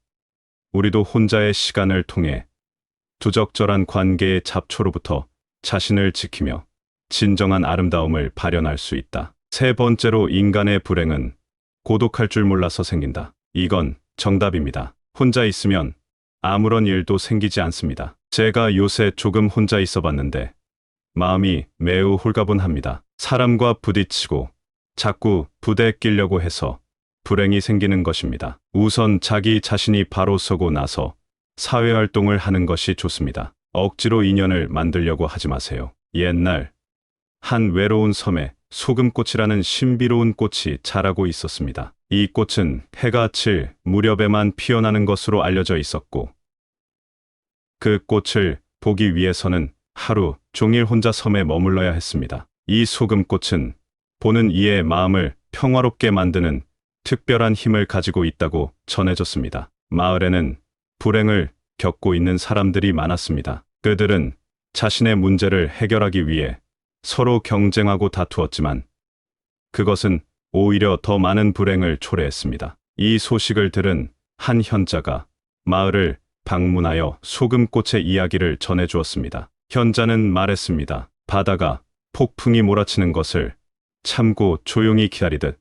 우리도 혼자의 시간을 통해 부적절한 관계의 잡초로부터 자신을 지키며 진정한 아름다움을 발현할 수 있다. 세 번째로, 인간의 불행은 고독할 줄 몰라서 생긴다. 이건 정답입니다. 혼자 있으면 아무런 일도 생기지 않습니다. 제가 요새 조금 혼자 있어 봤는데 마음이 매우 홀가분합니다. 사람과 부딪히고 자꾸 부대에 끼려고 해서 불행이 생기는 것입니다. 우선 자기 자신이 바로 서고 나서 사회활동을 하는 것이 좋습니다. 억지로 인연을 만들려고 하지 마세요. 옛날 한 외로운 섬에 소금꽃이라는 신비로운 꽃이 자라고 있었습니다. 이 꽃은 해가 질 무렵에만 피어나는 것으로 알려져 있었고 그 꽃을 보기 위해서는 하루 종일 혼자 섬에 머물러야 했습니다. 이 소금꽃은 보는 이의 마음을 평화롭게 만드는 특별한 힘을 가지고 있다고 전해졌습니다. 마을에는 불행을 겪고 있는 사람들이 많았습니다. 그들은 자신의 문제를 해결하기 위해 서로 경쟁하고 다투었지만 그것은 오히려 더 많은 불행을 초래했습니다. 이 소식을 들은 한 현자가 마을을 방문하여 소금꽃의 이야기를 전해주었습니다. 현자는 말했습니다. 바다가 폭풍이 몰아치는 것을 참고 조용히 기다리듯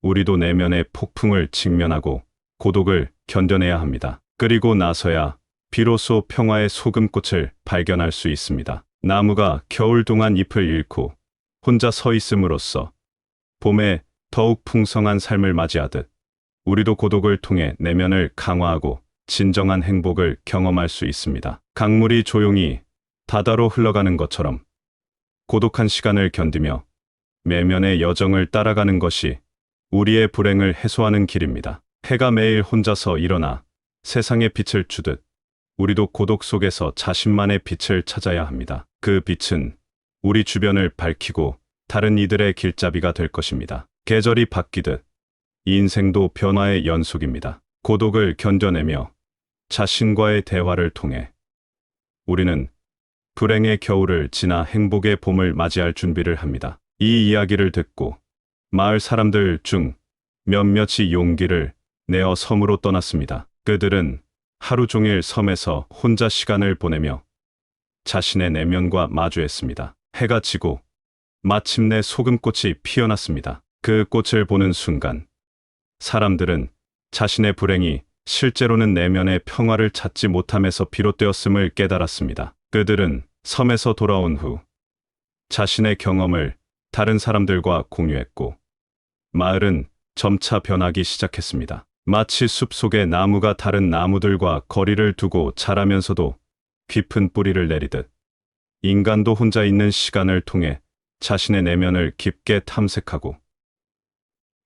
우리도 내면의 폭풍을 직면하고 고독을 견뎌내야 합니다. 그리고 나서야 비로소 평화의 소금꽃을 발견할 수 있습니다. 나무가 겨울 동안 잎을 잃고 혼자 서 있음으로써 봄에 더욱 풍성한 삶을 맞이하듯 우리도 고독을 통해 내면을 강화하고 진정한 행복을 경험할 수 있습니다. 강물이 조용히 바다로 흘러가는 것처럼 고독한 시간을 견디며 내면의 여정을 따라가는 것이 우리의 불행을 해소하는 길입니다. 해가 매일 혼자서 일어나 세상에 빛을 주듯 우리도 고독 속에서 자신만의 빛을 찾아야 합니다. 그 빛은 우리 주변을 밝히고 다른 이들의 길잡이가 될 것입니다. 계절이 바뀌듯 인생도 변화의 연속입니다. 고독을 견뎌내며 자신과의 대화를 통해 우리는 불행의 겨울을 지나 행복의 봄을 맞이할 준비를 합니다. 이 이야기를 듣고 마을 사람들 중 몇몇이 용기를 내어 섬으로 떠났습니다. 그들은 하루 종일 섬에서 혼자 시간을 보내며 자신의 내면과 마주했습니다. 해가 지고 마침내 소금꽃이 피어났습니다. 그 꽃을 보는 순간 사람들은 자신의 불행이 실제로는 내면의 평화를 찾지 못함에서 비롯되었음을 깨달았습니다. 그들은 섬에서 돌아온 후 자신의 경험을 다른 사람들과 공유했고 마을은 점차 변하기 시작했습니다. 마치 숲속의 나무가 다른 나무들과 거리를 두고 자라면서도 깊은 뿌리를 내리듯 인간도 혼자 있는 시간을 통해 자신의 내면을 깊게 탐색하고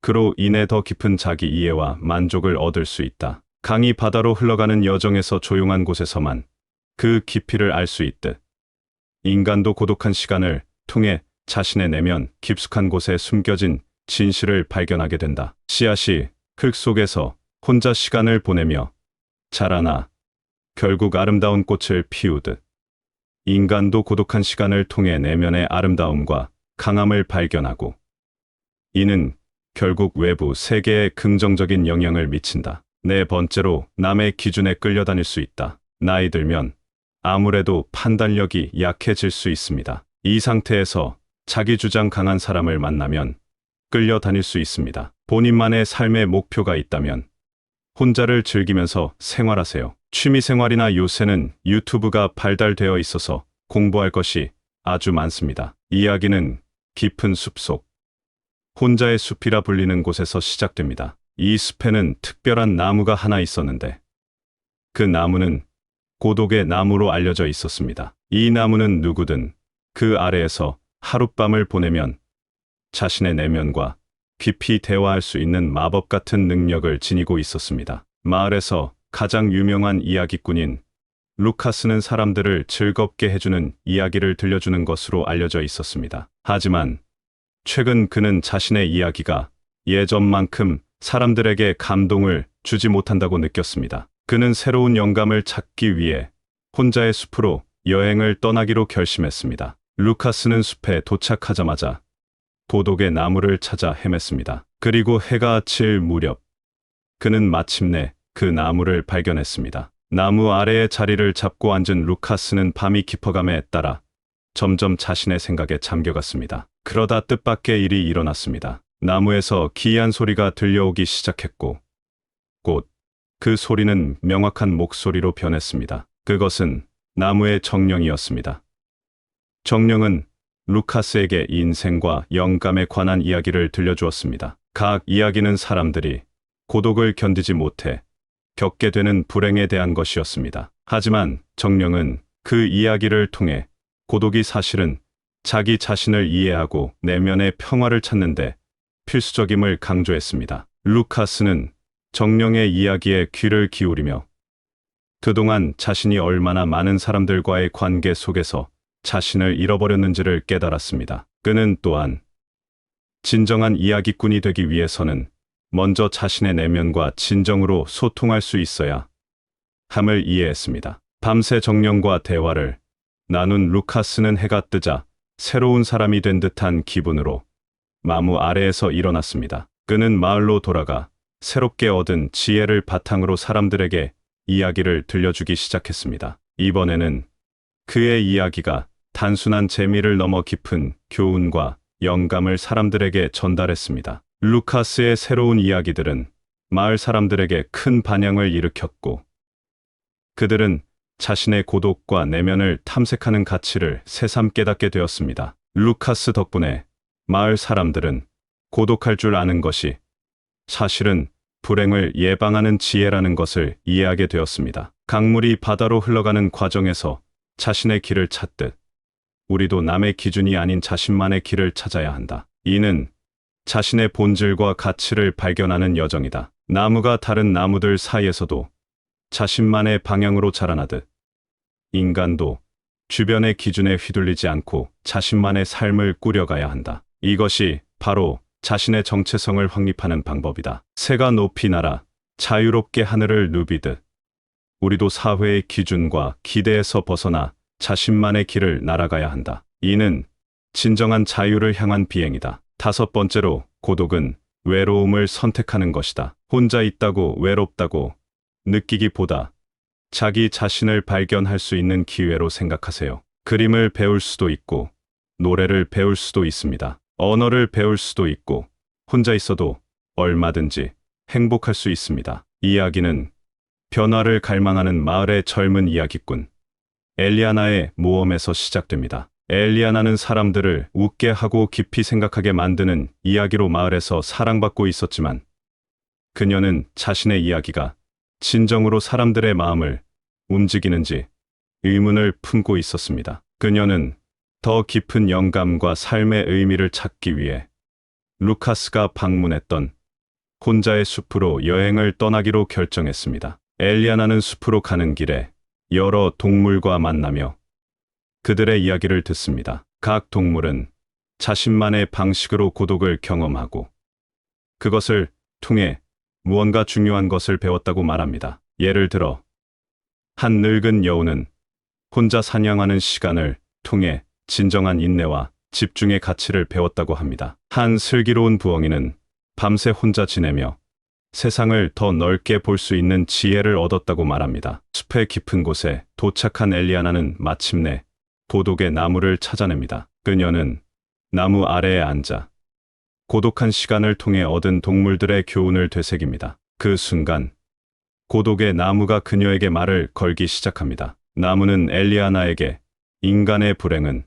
그로 인해 더 깊은 자기 이해와 만족을 얻을 수 있다. 강이 바다로 흘러가는 여정에서 조용한 곳에서만 그 깊이를 알 수 있듯 인간도 고독한 시간을 통해 자신의 내면 깊숙한 곳에 숨겨진 진실을 발견하게 된다. 씨앗이 흙 속에서 혼자 시간을 보내며 자라나 결국 아름다운 꽃을 피우듯 인간도 고독한 시간을 통해 내면의 아름다움과 강함을 발견하고 이는 결국 외부 세계에 긍정적인 영향을 미친다. 네 번째로, 남의 기준에 끌려다닐 수 있다. 나이 들면 아무래도 판단력이 약해질 수 있습니다. 이 상태에서 자기 주장 강한 사람을 만나면 끌려다닐 수 있습니다. 본인만의 삶의 목표가 있다면 혼자를 즐기면서 생활하세요. 취미생활이나 요새는 유튜브가 발달되어 있어서 공부할 것이 아주 많습니다. 이야기는 깊은 숲속, 혼자의 숲이라 불리는 곳에서 시작됩니다. 이 숲에는 특별한 나무가 하나 있었는데 그 나무는 고독의 나무로 알려져 있었습니다. 이 나무는 누구든 그 아래에서 하룻밤을 보내면 자신의 내면과 깊이 대화할 수 있는 마법 같은 능력을 지니고 있었습니다. 마을에서 가장 유명한 이야기꾼인 루카스는 사람들을 즐겁게 해주는 이야기를 들려주는 것으로 알려져 있었습니다. 하지만 최근 그는 자신의 이야기가 예전만큼 사람들에게 감동을 주지 못한다고 느꼈습니다. 그는 새로운 영감을 찾기 위해 혼자의 숲으로 여행을 떠나기로 결심했습니다. 루카스는 숲에 도착하자마자 고독의 나무를 찾아 헤맸습니다. 그리고 해가 질 무렵 그는 마침내 그 나무를 발견했습니다. 나무 아래에 자리를 잡고 앉은 루카스는 밤이 깊어감에 따라 점점 자신의 생각에 잠겨갔습니다. 그러다 뜻밖의 일이 일어났습니다. 나무에서 기이한 소리가 들려오기 시작했고 곧 그 소리는 명확한 목소리로 변했습니다. 그것은 나무의 정령이었습니다. 정령은 루카스에게 인생과 영감에 관한 이야기를 들려주었습니다. 각 이야기는 사람들이 고독을 견디지 못해 겪게 되는 불행에 대한 것이었습니다. 하지만 정령은 그 이야기를 통해 고독이 사실은 자기 자신을 이해하고 내면의 평화를 찾는데 필수적임을 강조했습니다. 루카스는 정령의 이야기에 귀를 기울이며 그동안 자신이 얼마나 많은 사람들과의 관계 속에서 자신을 잃어버렸는지를 깨달았습니다. 그는 또한 진정한 이야기꾼이 되기 위해서는 먼저 자신의 내면과 진정으로 소통할 수 있어야 함을 이해했습니다. 밤새 정령과 대화를 나눈 루카스는 해가 뜨자 새로운 사람이 된 듯한 기분으로 나무 아래에서 일어났습니다. 그는 마을로 돌아가 새롭게 얻은 지혜를 바탕으로 사람들에게 이야기를 들려주기 시작했습니다. 이번에는 그의 이야기가 단순한 재미를 넘어 깊은 교훈과 영감을 사람들에게 전달했습니다. 루카스의 새로운 이야기들은 마을 사람들에게 큰 반향을 일으켰고 그들은 자신의 고독과 내면을 탐색하는 가치를 새삼 깨닫게 되었습니다. 루카스 덕분에 마을 사람들은 고독할 줄 아는 것이 사실은 불행을 예방하는 지혜라는 것을 이해하게 되었습니다. 강물이 바다로 흘러가는 과정에서 자신의 길을 찾듯 우리도 남의 기준이 아닌 자신만의 길을 찾아야 한다. 이는 자신의 본질과 가치를 발견하는 여정이다. 나무가 다른 나무들 사이에서도 자신만의 방향으로 자라나듯 인간도 주변의 기준에 휘둘리지 않고 자신만의 삶을 꾸려가야 한다. 이것이 바로 자신의 정체성을 확립하는 방법이다. 새가 높이 날아 자유롭게 하늘을 누비듯 우리도 사회의 기준과 기대에서 벗어나 자신만의 길을 날아가야 한다. 이는 진정한 자유를 향한 비행이다. 5번째로, 고독은 외로움을 선택하는 것이다. 혼자 있다고 외롭다고 느끼기보다 자기 자신을 발견할 수 있는 기회로 생각하세요. 그림을 배울 수도 있고 노래를 배울 수도 있습니다. 언어를 배울 수도 있고 혼자 있어도 얼마든지 행복할 수 있습니다. 이야기는 변화를 갈망하는 마을의 젊은 이야기꾼 엘리아나의 모험에서 시작됩니다. 엘리아나는 사람들을 웃게 하고 깊이 생각하게 만드는 이야기로 마을에서 사랑받고 있었지만 그녀는 자신의 이야기가 진정으로 사람들의 마음을 움직이는지 의문을 품고 있었습니다. 그녀는 더 깊은 영감과 삶의 의미를 찾기 위해 루카스가 방문했던 혼자의 숲으로 여행을 떠나기로 결정했습니다. 엘리아나는 숲으로 가는 길에 여러 동물과 만나며 그들의 이야기를 듣습니다. 각 동물은 자신만의 방식으로 고독을 경험하고 그것을 통해 무언가 중요한 것을 배웠다고 말합니다. 예를 들어 한 늙은 여우는 혼자 사냥하는 시간을 통해 진정한 인내와 집중의 가치를 배웠다고 합니다. 한 슬기로운 부엉이는 밤새 혼자 지내며 세상을 더 넓게 볼 수 있는 지혜를 얻었다고 말합니다. 숲의 깊은 곳에 도착한 엘리아나는 마침내 고독의 나무를 찾아냅니다. 그녀는 나무 아래에 앉아 고독한 시간을 통해 얻은 동물들의 교훈을 되새깁니다. 그 순간 고독의 나무가 그녀에게 말을 걸기 시작합니다. 나무는 엘리아나에게 인간의 불행은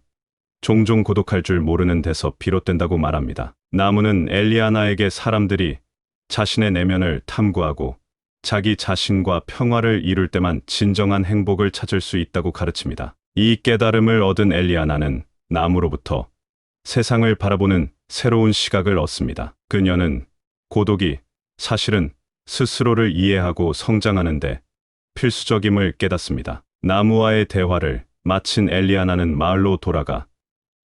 종종 고독할 줄 모르는 데서 비롯된다고 말합니다. 나무는 엘리아나에게 사람들이 자신의 내면을 탐구하고 자기 자신과 평화를 이룰 때만 진정한 행복을 찾을 수 있다고 가르칩니다. 이 깨달음을 얻은 엘리아나는 나무로부터 세상을 바라보는 새로운 시각을 얻습니다. 그녀는 고독이 사실은 스스로를 이해하고 성장하는데 필수적임을 깨닫습니다. 나무와의 대화를 마친 엘리아나는 마을로 돌아가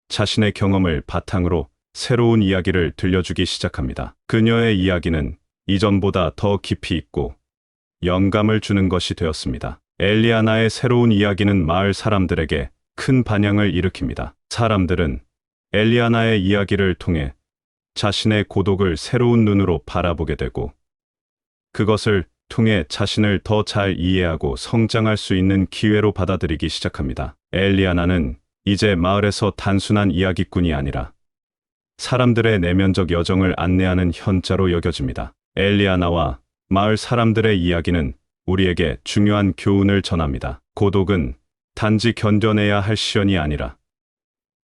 자신의 경험을 바탕으로 새로운 이야기를 들려주기 시작합니다. 그녀의 이야기는 이전보다 더 깊이 있고 영감을 주는 것이 되었습니다. 엘리아나의 새로운 이야기는 마을 사람들에게 큰 반향을 일으킵니다. 사람들은 엘리아나의 이야기를 통해 자신의 고독을 새로운 눈으로 바라보게 되고 그것을 통해 자신을 더 잘 이해하고 성장할 수 있는 기회로 받아들이기 시작합니다. 엘리아나는 이제 마을에서 단순한 이야기꾼이 아니라 사람들의 내면적 여정을 안내하는 현자로 여겨집니다. 엘리아나와 마을 사람들의 이야기는 우리에게 중요한 교훈을 전합니다. 고독은 단지 견뎌내야 할 시련이 아니라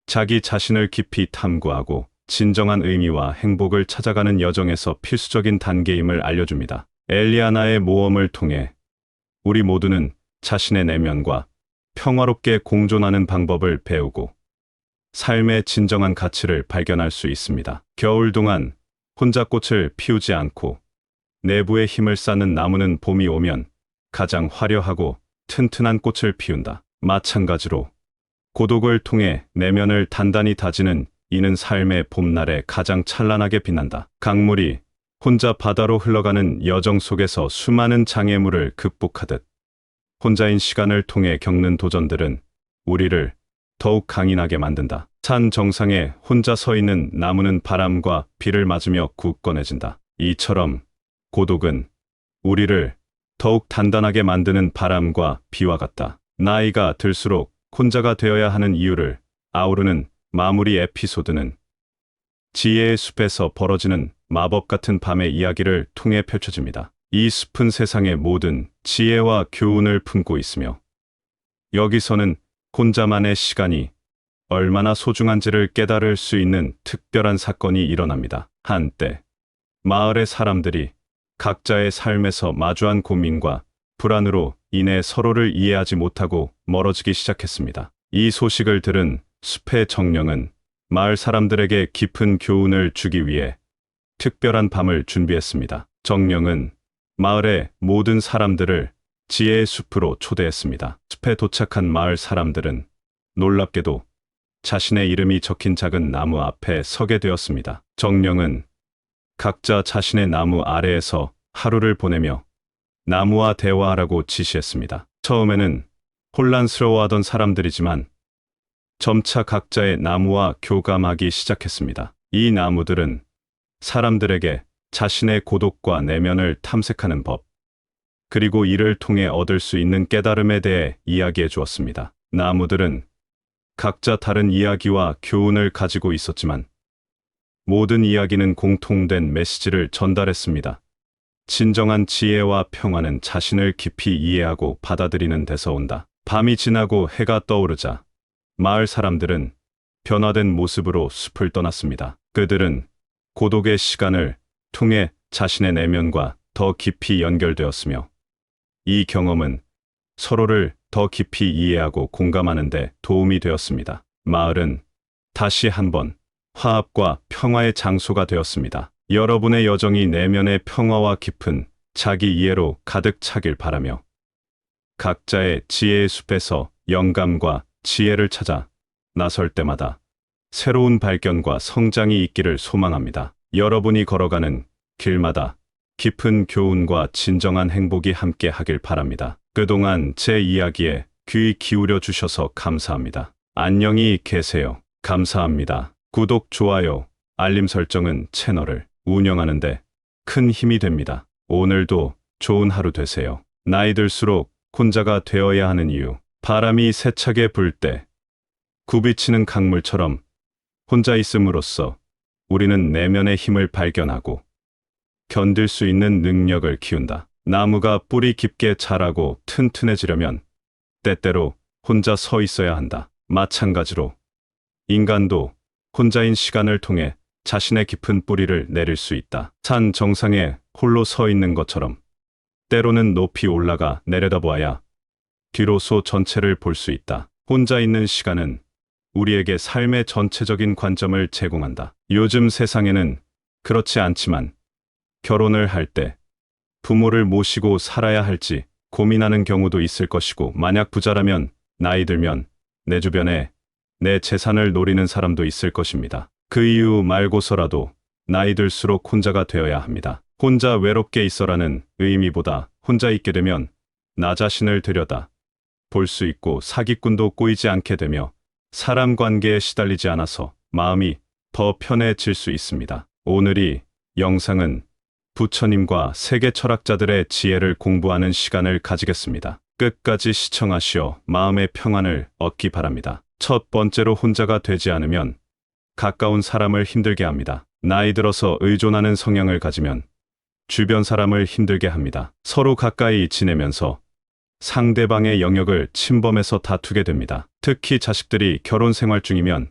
자기 자신을 깊이 탐구하고 진정한 의미와 행복을 찾아가는 여정에서 필수적인 단계임을 알려줍니다. 엘리아나의 모험을 통해 우리 모두는 자신의 내면과 평화롭게 공존하는 방법을 배우고 삶의 진정한 가치를 발견할 수 있습니다. 겨울 동안 혼자 꽃을 피우지 않고 내부에 힘을 쌓는 나무는 봄이 오면 가장 화려하고 튼튼한 꽃을 피운다. 마찬가지로 고독을 통해 내면을 단단히 다지는 이는 삶의 봄날에 가장 찬란하게 빛난다. 강물이 혼자 바다로 흘러가는 여정 속에서 수많은 장애물을 극복하듯 혼자인 시간을 통해 겪는 도전들은 우리를 더욱 강인하게 만든다. 산 정상에 혼자 서 있는 나무는 바람과 비를 맞으며 굳건해진다. 이처럼 고독은 우리를 더욱 단단하게 만드는 바람과 비와 같다. 나이가 들수록 혼자가 되어야 하는 이유를 아우르는 마무리 에피소드는 지혜의 숲에서 벌어지는 마법 같은 밤의 이야기를 통해 펼쳐집니다. 이 숲은 세상의 모든 지혜와 교훈을 품고 있으며 여기서는 혼자만의 시간이 얼마나 소중한지를 깨달을 수 있는 특별한 사건이 일어납니다. 한때 마을의 사람들이 각자의 삶에서 마주한 고민과 불안으로 인해 서로를 이해하지 못하고 멀어지기 시작했습니다. 이 소식을 들은 숲의 정령은 마을 사람들에게 깊은 교훈을 주기 위해 특별한 밤을 준비했습니다. 정령은 마을의 모든 사람들을 지혜의 숲으로 초대했습니다. 숲에 도착한 마을 사람들은 놀랍게도 자신의 이름이 적힌 작은 나무 앞에 서게 되었습니다. 정령은 각자 자신의 나무 아래에서 하루를 보내며 나무와 대화하라고 지시했습니다. 처음에는 혼란스러워하던 사람들이지만 점차 각자의 나무와 교감하기 시작했습니다. 이 나무들은 사람들에게 자신의 고독과 내면을 탐색하는 법, 그리고 이를 통해 얻을 수 있는 깨달음에 대해 이야기해 주었습니다. 나무들은 각자 다른 이야기와 교훈을 가지고 있었지만 모든 이야기는 공통된 메시지를 전달했습니다. 진정한 지혜와 평화는 자신을 깊이 이해하고 받아들이는 데서 온다. 밤이 지나고 해가 떠오르자 마을 사람들은 변화된 모습으로 숲을 떠났습니다. 그들은 고독의 시간을 통해 자신의 내면과 더 깊이 연결되었으며 이 경험은 서로를 더 깊이 이해하고 공감하는 데 도움이 되었습니다. 마을은 다시 한번 화합과 평화의 장소가 되었습니다. 여러분의 여정이 내면의 평화와 깊은 자기 이해로 가득 차길 바라며 각자의 지혜의 숲에서 영감과 지혜를 찾아 나설 때마다 새로운 발견과 성장이 있기를 소망합니다. 여러분이 걸어가는 길마다 깊은 교훈과 진정한 행복이 함께 하길 바랍니다. 그동안 제 이야기에 귀 기울여 주셔서 감사합니다. 안녕히 계세요. 감사합니다. 구독, 좋아요, 알림 설정은 채널을 운영하는 데 큰 힘이 됩니다. 오늘도 좋은 하루 되세요. 나이 들수록 혼자가 되어야 하는 이유. 바람이 세차게 불 때 굽이치는 강물처럼 혼자 있음으로써 우리는 내면의 힘을 발견하고 견딜 수 있는 능력을 키운다. 나무가 뿌리 깊게 자라고 튼튼해지려면 때때로 혼자 서 있어야 한다. 마찬가지로 인간도 혼자인 시간을 통해 자신의 깊은 뿌리를 내릴 수 있다. 산 정상에 홀로 서 있는 것처럼 때로는 높이 올라가 내려다보아야 뒤로서 전체를 볼 수 있다. 혼자 있는 시간은 우리에게 삶의 전체적인 관점을 제공한다. 요즘 세상에는 그렇지 않지만 결혼을 할 때 부모를 모시고 살아야 할지 고민하는 경우도 있을 것이고, 만약 부자라면 나이 들면 내 주변에 내 재산을 노리는 사람도 있을 것입니다. 그 이유 말고서라도 나이 들수록 혼자가 되어야 합니다. 혼자 외롭게 있어라는 의미보다 혼자 있게 되면 나 자신을 들여다 볼 수 있고 사기꾼도 꼬이지 않게 되며 사람 관계에 시달리지 않아서 마음이 더 편해질 수 있습니다. 오늘 이 영상은 부처님과 세계 철학자들의 지혜를 공부하는 시간을 가지겠습니다. 끝까지 시청하시어 마음의 평안을 얻기 바랍니다. 첫 번째로, 혼자가 되지 않으면 가까운 사람을 힘들게 합니다. 나이 들어서 의존하는 성향을 가지면 주변 사람을 힘들게 합니다. 서로 가까이 지내면서 상대방의 영역을 침범해서 다투게 됩니다. 특히 자식들이 결혼 생활 중이면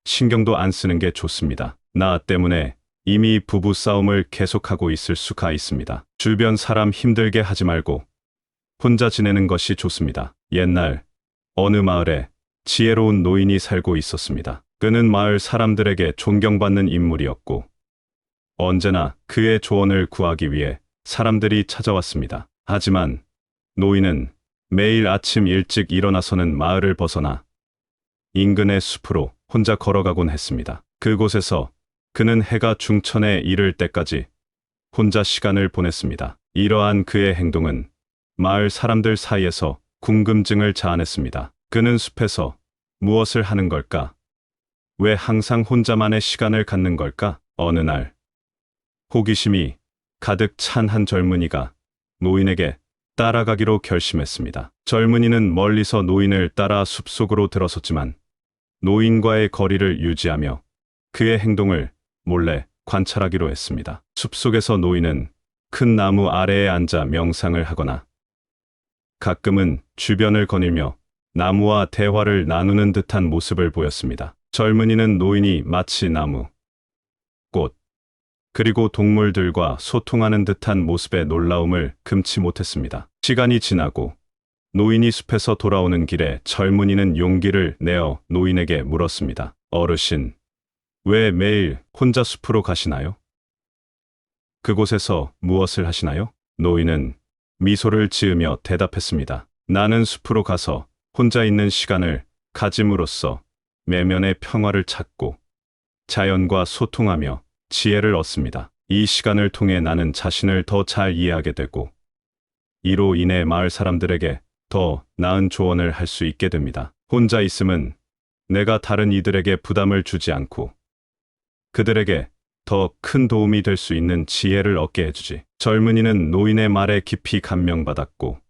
신경도 안 쓰는 게 좋습니다. 나 때문에 이미 부부 싸움을 계속하고 있을 수가 있습니다. 주변 사람 힘들게 하지 말고 혼자 지내는 것이 좋습니다. 옛날 어느 마을에 지혜로운 노인이 살고 있었습니다. 그는 마을 사람들에게 존경받는 인물이었고 언제나 그의 조언을 구하기 위해 사람들이 찾아왔습니다. 하지만 노인은 매일 아침 일찍 일어나서는 마을을 벗어나 인근의 숲으로 혼자 걸어가곤 했습니다. 그곳에서 그는 해가 중천에 이를 때까지 혼자 시간을 보냈습니다. 이러한 그의 행동은 마을 사람들 사이에서 궁금증을 자아냈습니다. 그는 숲에서 무엇을 하는 걸까? 왜 항상 혼자만의 시간을 갖는 걸까? 어느 날 호기심이 가득 찬 한 젊은이가 노인에게 따라가기로 결심했습니다. 젊은이는 멀리서 노인을 따라 숲속으로 들어섰지만 노인과의 거리를 유지하며 그의 행동을 몰래 관찰하기로 했습니다. 숲속에서 노인은 큰 나무 아래에 앉아 명상을 하거나 가끔은 주변을 거닐며 나무와 대화를 나누는 듯한 모습을 보였습니다. 젊은이는 노인이 마치 나무, 꽃, 그리고 동물들과 소통하는 듯한 모습에 놀라움을 금치 못했습니다. 시간이 지나고 노인이 숲에서 돌아오는 길에 젊은이는 용기를 내어 노인에게 물었습니다. 어르신, 왜 매일 혼자 숲으로 가시나요? 그곳에서 무엇을 하시나요? 노인은 미소를 지으며 대답했습니다. 나는 숲으로 가서 혼자 있는 시간을 가짐으로써 내면의 평화를 찾고 자연과 소통하며 지혜를 얻습니다. 이 시간을 통해 나는 자신을 더 잘 이해하게 되고 이로 인해 마을 사람들에게 더 나은 조언을 할 수 있게 됩니다. 혼자 있음은 내가 다른 이들에게 부담을 주지 않고 그들에게 더 큰 도움이 될 수 있는 지혜를 얻게 해주지. 젊은이는 노인의 말에 깊이 감명받았고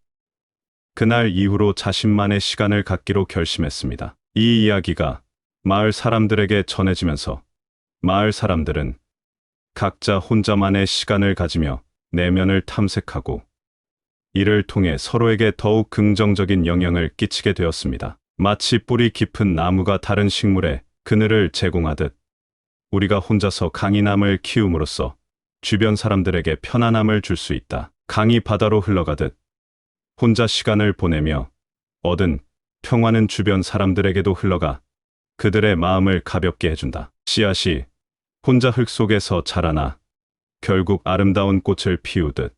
그날 이후로 자신만의 시간을 갖기로 결심했습니다. 이 이야기가 마을 사람들에게 전해지면서 마을 사람들은 각자 혼자만의 시간을 가지며 내면을 탐색하고 이를 통해 서로에게 더욱 긍정적인 영향을 끼치게 되었습니다. 마치 뿌리 깊은 나무가 다른 식물에 그늘을 제공하듯 우리가 혼자서 강인함을 키움으로써 주변 사람들에게 편안함을 줄 수 있다. 강이 바다로 흘러가듯 혼자 시간을 보내며 얻은 평화는 주변 사람들에게도 흘러가 그들의 마음을 가볍게 해준다. 씨앗이 혼자 흙 속에서 자라나 결국 아름다운 꽃을 피우듯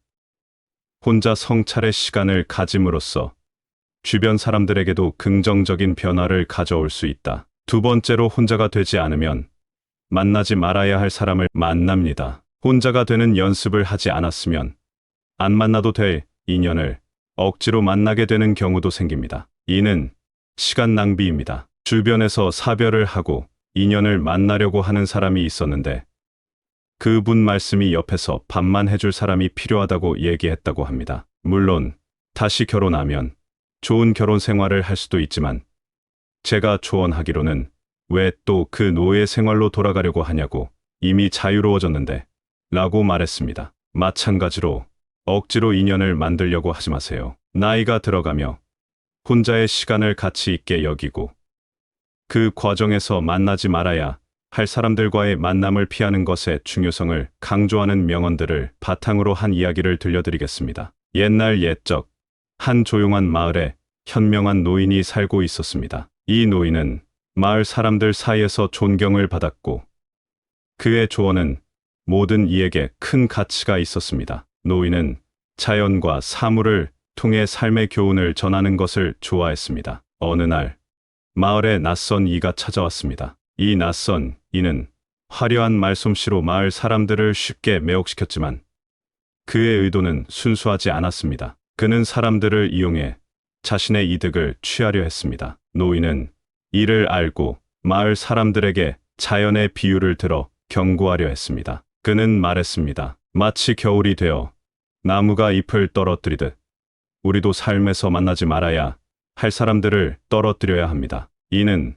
혼자 성찰의 시간을 가짐으로써 주변 사람들에게도 긍정적인 변화를 가져올 수 있다. 두 번째로, 혼자가 되지 않으면 만나지 말아야 할 사람을 만납니다. 혼자가 되는 연습을 하지 않았으면 안 만나도 될 인연을 억지로 만나게 되는 경우도 생깁니다. 이는 시간 낭비입니다. 주변에서 사별을 하고 인연을 만나려고 하는 사람이 있었는데 그분 말씀이 옆에서 반만 해줄 사람이 필요하다고 얘기했다고 합니다. 물론 다시 결혼하면 좋은 결혼 생활을 할 수도 있지만 제가 조언하기로는 왜 또 그 노예 생활로 돌아가려고 하냐고, 이미 자유로워졌는데 라고 말했습니다. 마찬가지로 억지로 인연을 만들려고 하지 마세요. 나이가 들어가며 혼자의 시간을 가치 있게 여기고 그 과정에서 만나지 말아야 할 사람들과의 만남을 피하는 것의 중요성을 강조하는 명언들을 바탕으로 한 이야기를 들려드리겠습니다. 옛날 옛적 한 조용한 마을에 현명한 노인이 살고 있었습니다. 이 노인은 마을 사람들 사이에서 존경을 받았고 그의 조언은 모든 이에게 큰 가치가 있었습니다. 노인은 자연과 사물을 통해 삶의 교훈을 전하는 것을 좋아했습니다. 어느 날 마을에 낯선 이가 찾아왔습니다. 이 낯선 이는 화려한 말솜씨로 마을 사람들을 쉽게 매혹시켰지만 그의 의도는 순수하지 않았습니다. 그는 사람들을 이용해 자신의 이득을 취하려 했습니다. 노인은 이를 알고 마을 사람들에게 자연의 비유를 들어 경고하려 했습니다. 그는 말했습니다. 마치 겨울이 되어 나무가 잎을 떨어뜨리듯 우리도 삶에서 만나지 말아야 할 사람들을 떨어뜨려야 합니다. 이는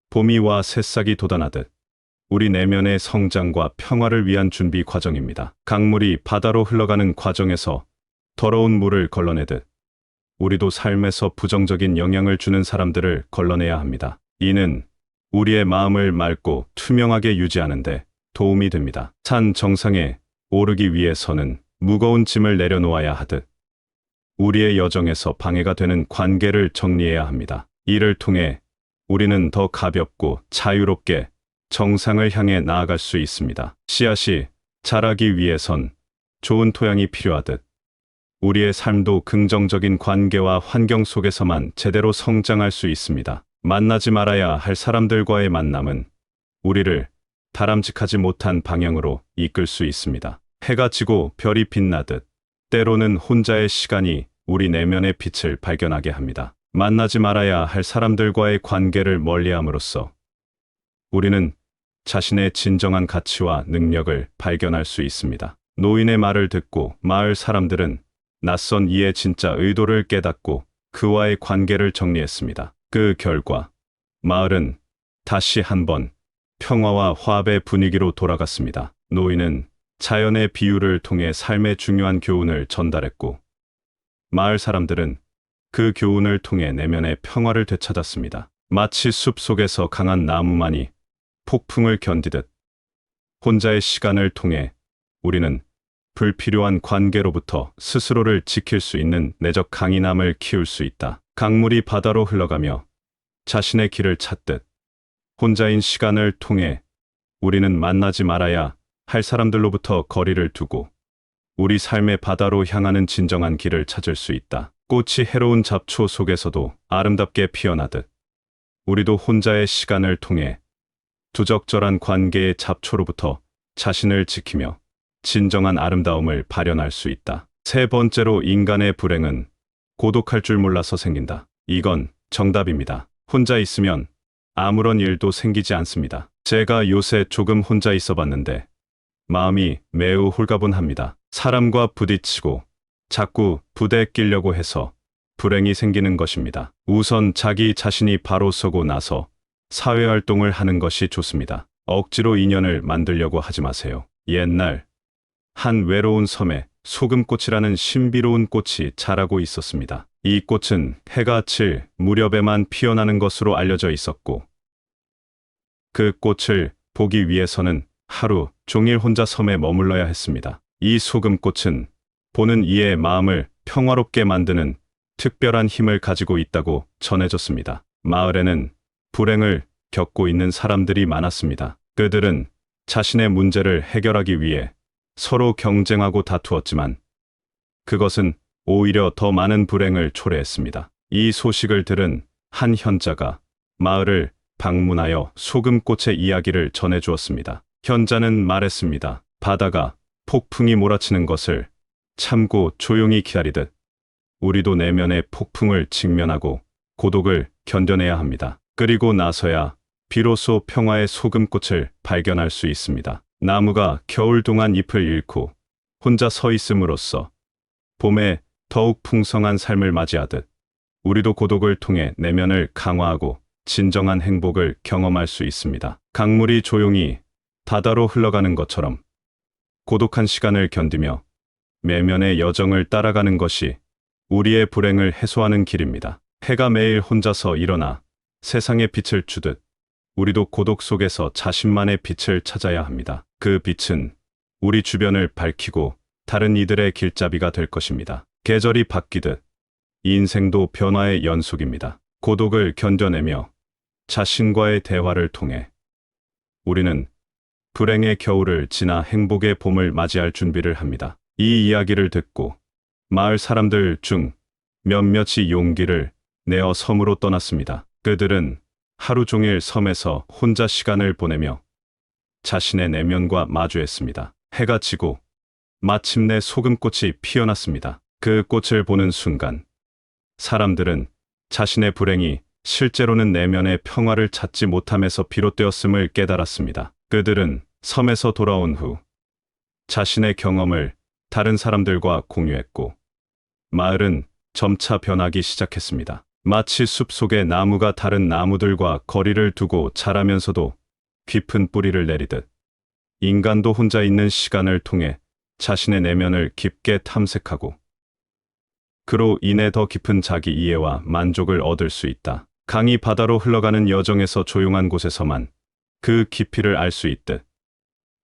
봄이 와 새싹이 돋아나듯 우리 내면의 성장과 평화를 위한 준비 과정입니다. 강물이 바다로 흘러가는 과정에서 더러운 물을 걸러내듯 우리도 삶에서 부정적인 영향을 주는 사람들을 걸러내야 합니다. 이는 우리의 마음을 맑고 투명하게 유지하는데 도움이 됩니다. 산 정상에 오르기 위해서는 무거운 짐을 내려놓아야 하듯 우리의 여정에서 방해가 되는 관계를 정리해야 합니다. 이를 통해 우리는 더 가볍고 자유롭게 정상을 향해 나아갈 수 있습니다. 씨앗이 자라기 위해선 좋은 토양이 필요하듯 우리의 삶도 긍정적인 관계와 환경 속에서만 제대로 성장할 수 있습니다. 만나지 말아야 할 사람들과의 만남은 우리를 다람직하지 못한 방향으로 이끌 수 있습니다. 해가 지고 별이 빛나듯 때로는 혼자의 시간이 우리 내면의 빛을 발견하게 합니다. 만나지 말아야 할 사람들과의 관계를 멀리함으로써 우리는 자신의 진정한 가치와 능력을 발견할 수 있습니다. 노인의 말을 듣고 마을 사람들은 낯선 이의 진짜 의도를 깨닫고 그와의 관계를 정리했습니다. 그 결과 마을은 다시 한번 평화와 화합의 분위기로 돌아갔습니다. 노인은 자연의 비유를 통해 삶의 중요한 교훈을 전달했고 마을 사람들은 그 교훈을 통해 내면의 평화를 되찾았습니다. 마치 숲 속에서 강한 나무만이 폭풍을 견디듯 혼자의 시간을 통해 우리는 불필요한 관계로부터 스스로를 지킬 수 있는 내적 강인함을 키울 수 있다. 강물이 바다로 흘러가며 자신의 길을 찾듯 혼자인 시간을 통해 우리는 만나지 말아야 할 사람들로부터 거리를 두고 우리 삶의 바다로 향하는 진정한 길을 찾을 수 있다. 꽃이 해로운 잡초 속에서도 아름답게 피어나듯 우리도 혼자의 시간을 통해 부적절한 관계의 잡초로부터 자신을 지키며 진정한 아름다움을 발현할 수 있다. 세 번째로 인간의 불행은 고독할 줄 몰라서 생긴다. 이건 정답입니다. 혼자 있으면 아무런 일도 생기지 않습니다. 제가 요새 조금 혼자 있어 봤는데 마음이 매우 홀가분합니다. 사람과 부딪히고 자꾸 부대에 끼려고 해서 불행이 생기는 것입니다. 우선 자기 자신이 바로 서고 나서 사회활동을 하는 것이 좋습니다. 억지로 인연을 만들려고 하지 마세요. 옛날 한 외로운 섬에 소금꽃이라는 신비로운 꽃이 자라고 있었습니다. 이 꽃은 해가 질 무렵에만 피어나는 것으로 알려져 있었고 그 꽃을 보기 위해서는 하루 종일 혼자 섬에 머물러야 했습니다. 이 소금꽃은 보는 이의 마음을 평화롭게 만드는 특별한 힘을 가지고 있다고 전해졌습니다. 마을에는 불행을 겪고 있는 사람들이 많았습니다. 그들은 자신의 문제를 해결하기 위해 서로 경쟁하고 다투었지만 그것은 오히려 더 많은 불행을 초래했습니다. 이 소식을 들은 한 현자가 마을을 방문하여 소금꽃의 이야기를 전해주었습니다. 현자는 말했습니다. 바다가 폭풍이 몰아치는 것을 참고 조용히 기다리듯 우리도 내면의 폭풍을 직면하고 고독을 견뎌내야 합니다. 그리고 나서야 비로소 평화의 소금꽃을 발견할 수 있습니다. 나무가 겨울 동안 잎을 잃고 혼자 서 있음으로써 봄에 더욱 풍성한 삶을 맞이하듯 우리도 고독을 통해 내면을 강화하고 진정한 행복을 경험할 수 있습니다. 강물이 조용히 바다로 흘러가는 것처럼 고독한 시간을 견디며 내면의 여정을 따라가는 것이 우리의 불행을 해소하는 길입니다. 해가 매일 혼자서 일어나 세상에 빛을 주듯 우리도 고독 속에서 자신만의 빛을 찾아야 합니다. 그 빛은 우리 주변을 밝히고 다른 이들의 길잡이가 될 것입니다. 계절이 바뀌듯 인생도 변화의 연속입니다. 고독을 견뎌내며 자신과의 대화를 통해 우리는 불행의 겨울을 지나 행복의 봄을 맞이할 준비를 합니다. 이 이야기를 듣고 마을 사람들 중 몇몇이 용기를 내어 섬으로 떠났습니다. 그들은 하루 종일 섬에서 혼자 시간을 보내며 자신의 내면과 마주했습니다. 해가 지고 마침내 소금꽃이 피어났습니다. 그 꽃을 보는 순간 사람들은 자신의 불행이 실제로는 내면의 평화를 찾지 못함에서 비롯되었음을 깨달았습니다. 그들은 섬에서 돌아온 후 자신의 경험을 다른 사람들과 공유했고 마을은 점차 변하기 시작했습니다. 마치 숲 속의 나무가 다른 나무들과 거리를 두고 자라면서도 깊은 뿌리를 내리듯 인간도 혼자 있는 시간을 통해 자신의 내면을 깊게 탐색하고 그로 인해 더 깊은 자기 이해와 만족을 얻을 수 있다. 강이 바다로 흘러가는 여정에서 조용한 곳에서만 그 깊이를 알 수 있듯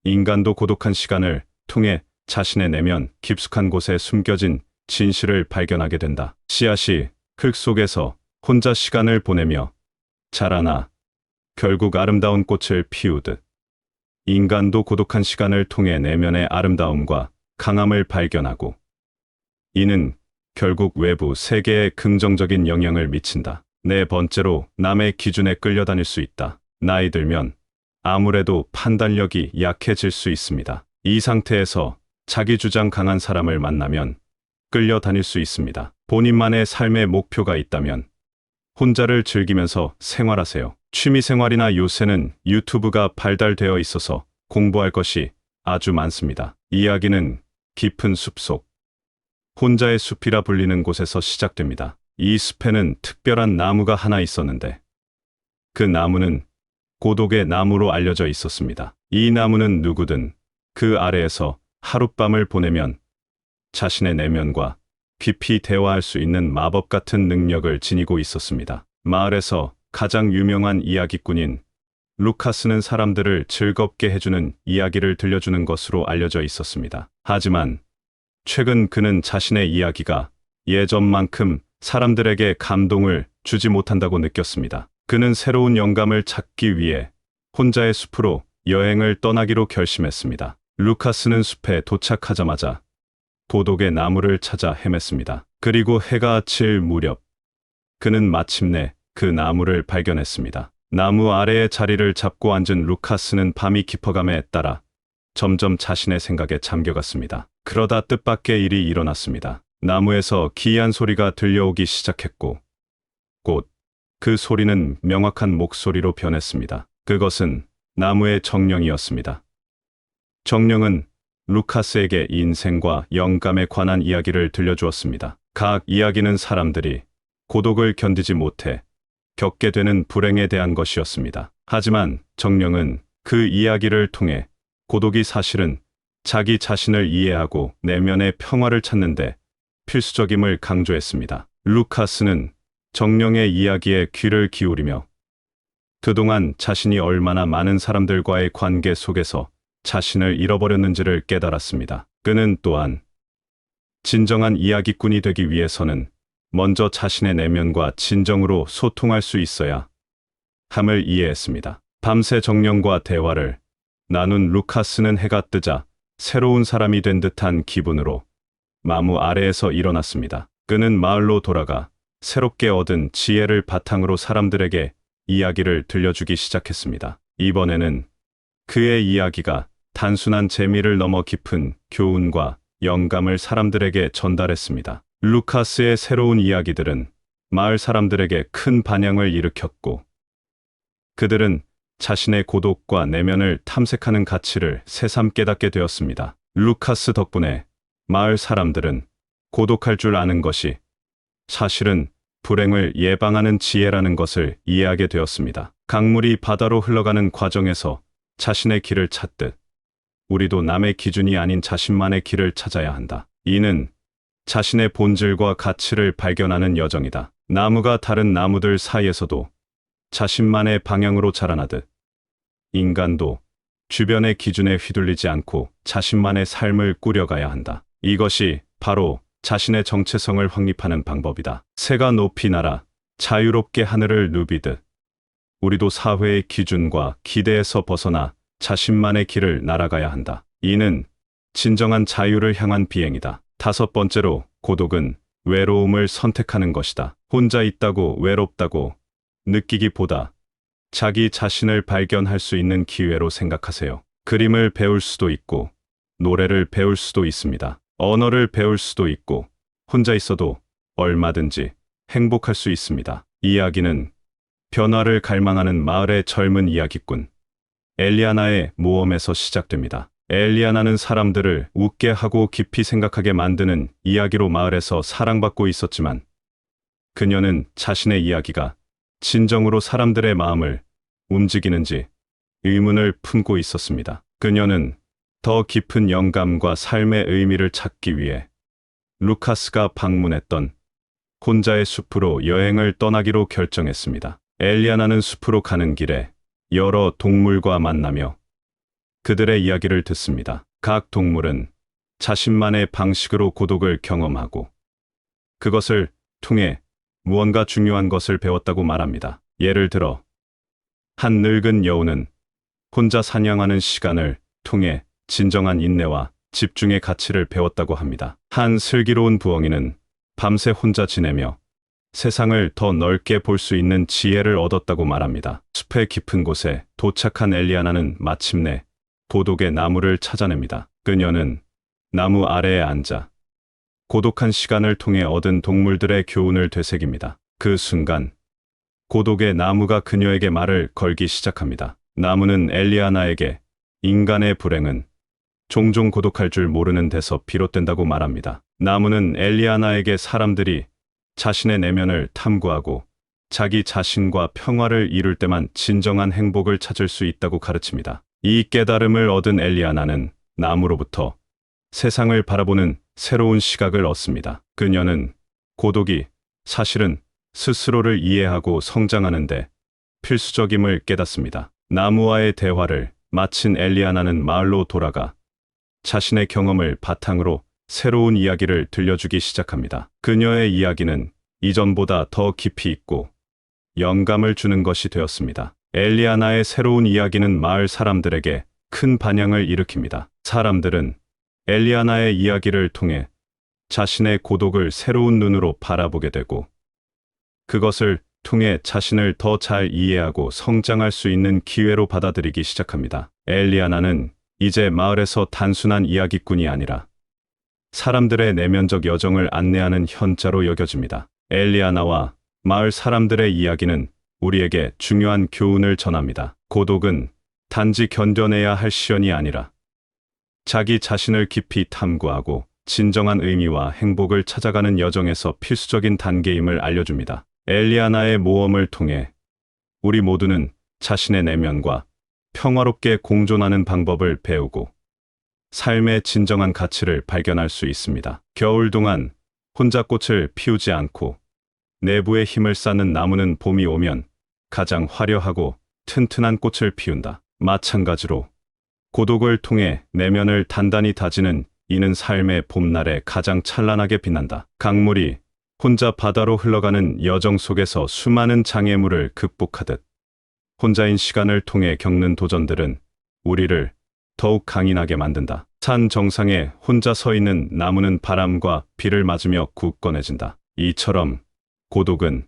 인간도 고독한 시간을 통해 자신의 내면 깊숙한 곳에 숨겨진 진실을 발견하게 된다. 씨앗이 흙 속에서 혼자 시간을 보내며 자라나 결국 아름다운 꽃을 피우듯 인간도 고독한 시간을 통해 내면의 아름다움과 강함을 발견하고 이는 결국 외부 세계에 긍정적인 영향을 미친다. 네 번째로 남의 기준에 끌려다닐 수 있다. 나이 들면 아무래도 판단력이 약해질 수 있습니다. 이 상태에서 자기 주장 강한 사람을 만나면 끌려다닐 수 있습니다. 본인만의 삶의 목표가 있다면 혼자를 즐기면서 생활하세요. 취미생활이나 요새는 유튜브가 발달되어 있어서 공부할 것이 아주 많습니다. 이야기는 깊은 숲속, 혼자의 숲이라 불리는 곳에서 시작됩니다. 이 숲에는 특별한 나무가 하나 있었는데 그 나무는 고독의 나무로 알려져 있었습니다. 이 나무는 누구든 그 아래에서 하룻밤을 보내면 자신의 내면과 깊이 대화할 수 있는 마법 같은 능력을 지니고 있었습니다. 마을에서 가장 유명한 이야기꾼인 루카스는 사람들을 즐겁게 해주는 이야기를 들려주는 것으로 알려져 있었습니다. 하지만 최근 그는 자신의 이야기가 예전만큼 사람들에게 감동을 주지 못한다고 느꼈습니다. 그는 새로운 영감을 찾기 위해 혼자의 숲으로 여행을 떠나기로 결심했습니다. 루카스는 숲에 도착하자마자 고독의 나무를 찾아 헤맸습니다. 그리고 해가 질 무렵 그는 마침내 그 나무를 발견했습니다. 나무 아래에 자리를 잡고 앉은 루카스는 밤이 깊어감에 따라 점점 자신의 생각에 잠겨갔습니다. 그러다 뜻밖의 일이 일어났습니다. 나무에서 기이한 소리가 들려오기 시작했고 곧 그 소리는 명확한 목소리로 변했습니다. 그것은 나무의 정령이었습니다. 정령은 루카스에게 인생과 영감에 관한 이야기를 들려주었습니다. 각 이야기는 사람들이 고독을 견디지 못해 겪게 되는 불행에 대한 것이었습니다. 하지만 정령은 그 이야기를 통해 고독이 사실은 자기 자신을 이해하고 내면의 평화를 찾는데 필수적임을 강조했습니다. 루카스는 정령의 이야기에 귀를 기울이며 그동안 자신이 얼마나 많은 사람들과의 관계 속에서 자신을 잃어버렸는지를 깨달았습니다. 그는 또한 진정한 이야기꾼이 되기 위해서는 먼저 자신의 내면과 진정으로 소통할 수 있어야 함을 이해했습니다. 밤새 정령과 대화를 나눈 루카스는 해가 뜨자 새로운 사람이 된 듯한 기분으로 나무 아래에서 일어났습니다. 그는 마을로 돌아가 새롭게 얻은 지혜를 바탕으로 사람들에게 이야기를 들려주기 시작했습니다. 이번에는 그의 이야기가 단순한 재미를 넘어 깊은 교훈과 영감을 사람들에게 전달했습니다. 루카스의 새로운 이야기들은 마을 사람들에게 큰 반향을 일으켰고 그들은 자신의 고독과 내면을 탐색하는 가치를 새삼 깨닫게 되었습니다. 루카스 덕분에 마을 사람들은 고독할 줄 아는 것이 사실은 불행을 예방하는 지혜라는 것을 이해하게 되었습니다. 강물이 바다로 흘러가는 과정에서 자신의 길을 찾듯 우리도 남의 기준이 아닌 자신만의 길을 찾아야 한다. 이는 자신의 본질과 가치를 발견하는 여정이다. 나무가 다른 나무들 사이에서도 자신만의 방향으로 자라나듯 인간도 주변의 기준에 휘둘리지 않고 자신만의 삶을 꾸려가야 한다. 이것이 바로 자신의 정체성을 확립하는 방법이다. 새가 높이 날아 자유롭게 하늘을 누비듯 우리도 사회의 기준과 기대에서 벗어나 자신만의 길을 날아가야 한다. 이는 진정한 자유를 향한 비행이다. 다섯 번째로 고독은 외로움을 선택하는 것이다. 혼자 있다고 외롭다고 느끼기보다 자기 자신을 발견할 수 있는 기회로 생각하세요. 그림을 배울 수도 있고, 노래를 배울 수도 있습니다. 언어를 배울 수도 있고, 혼자 있어도 얼마든지 행복할 수 있습니다. 이야기는 변화를 갈망하는 마을의 젊은 이야기꾼 엘리아나의 모험에서 시작됩니다. 엘리아나는 사람들을 웃게 하고 깊이 생각하게 만드는 이야기로 마을에서 사랑받고 있었지만, 그녀는 자신의 이야기가 진정으로 사람들의 마음을 움직이는지 의문을 품고 있었습니다. 그녀는 더 깊은 영감과 삶의 의미를 찾기 위해 루카스가 방문했던 혼자의 숲으로 여행을 떠나기로 결정했습니다. 엘리아나는 숲으로 가는 길에 여러 동물과 만나며 그들의 이야기를 듣습니다. 각 동물은 자신만의 방식으로 고독을 경험하고 그것을 통해 무언가 중요한 것을 배웠다고 말합니다. 예를 들어 한 늙은 여우는 혼자 사냥하는 시간을 통해 진정한 인내와 집중의 가치를 배웠다고 합니다. 한 슬기로운 부엉이는 밤새 혼자 지내며 세상을 더 넓게 볼 수 있는 지혜를 얻었다고 말합니다. 숲의 깊은 곳에 도착한 엘리아나는 마침내 고독의 나무를 찾아냅니다. 그녀는 나무 아래에 앉아 고독한 시간을 통해 얻은 동물들의 교훈을 되새깁니다. 그 순간 고독의 나무가 그녀에게 말을 걸기 시작합니다. 나무는 엘리아나에게 인간의 불행은 종종 고독할 줄 모르는 데서 비롯된다고 말합니다. 나무는 엘리아나에게 사람들이 자신의 내면을 탐구하고 자기 자신과 평화를 이룰 때만 진정한 행복을 찾을 수 있다고 가르칩니다. 이 깨달음을 얻은 엘리아나는 나무로부터 세상을 바라보는 새로운 시각을 얻습니다. 그녀는 고독이 사실은 스스로를 이해하고 성장하는데 필수적임을 깨닫습니다. 나무와의 대화를 마친 엘리아나는 마을로 돌아가 자신의 경험을 바탕으로 새로운 이야기를 들려주기 시작합니다. 그녀의 이야기는 이전보다 더 깊이 있고 영감을 주는 것이 되었습니다. 엘리아나의 새로운 이야기는 마을 사람들에게 큰 반향을 일으킵니다. 사람들은 엘리아나의 이야기를 통해 자신의 고독을 새로운 눈으로 바라보게 되고 그것을 통해 자신을 더 잘 이해하고 성장할 수 있는 기회로 받아들이기 시작합니다. 엘리아나는 이제 마을에서 단순한 이야기꾼이 아니라 사람들의 내면적 여정을 안내하는 현자로 여겨집니다. 엘리아나와 마을 사람들의 이야기는 우리에게 중요한 교훈을 전합니다. 고독은 단지 견뎌내야 할 시련이 아니라 자기 자신을 깊이 탐구하고 진정한 의미와 행복을 찾아가는 여정에서 필수적인 단계임을 알려줍니다. 엘리아나의 모험을 통해 우리 모두는 자신의 내면과 평화롭게 공존하는 방법을 배우고 삶의 진정한 가치를 발견할 수 있습니다. 겨울 동안 혼자 꽃을 피우지 않고 내부에 힘을 쌓는 나무는 봄이 오면 가장 화려하고 튼튼한 꽃을 피운다. 마찬가지로 고독을 통해 내면을 단단히 다지는 이는 삶의 봄날에 가장 찬란하게 빛난다. 강물이 혼자 바다로 흘러가는 여정 속에서 수많은 장애물을 극복하듯 혼자인 시간을 통해 겪는 도전들은 우리를 더욱 강인하게 만든다. 산 정상에 혼자 서 있는 나무는 바람과 비를 맞으며 굳건해진다. 이처럼 고독은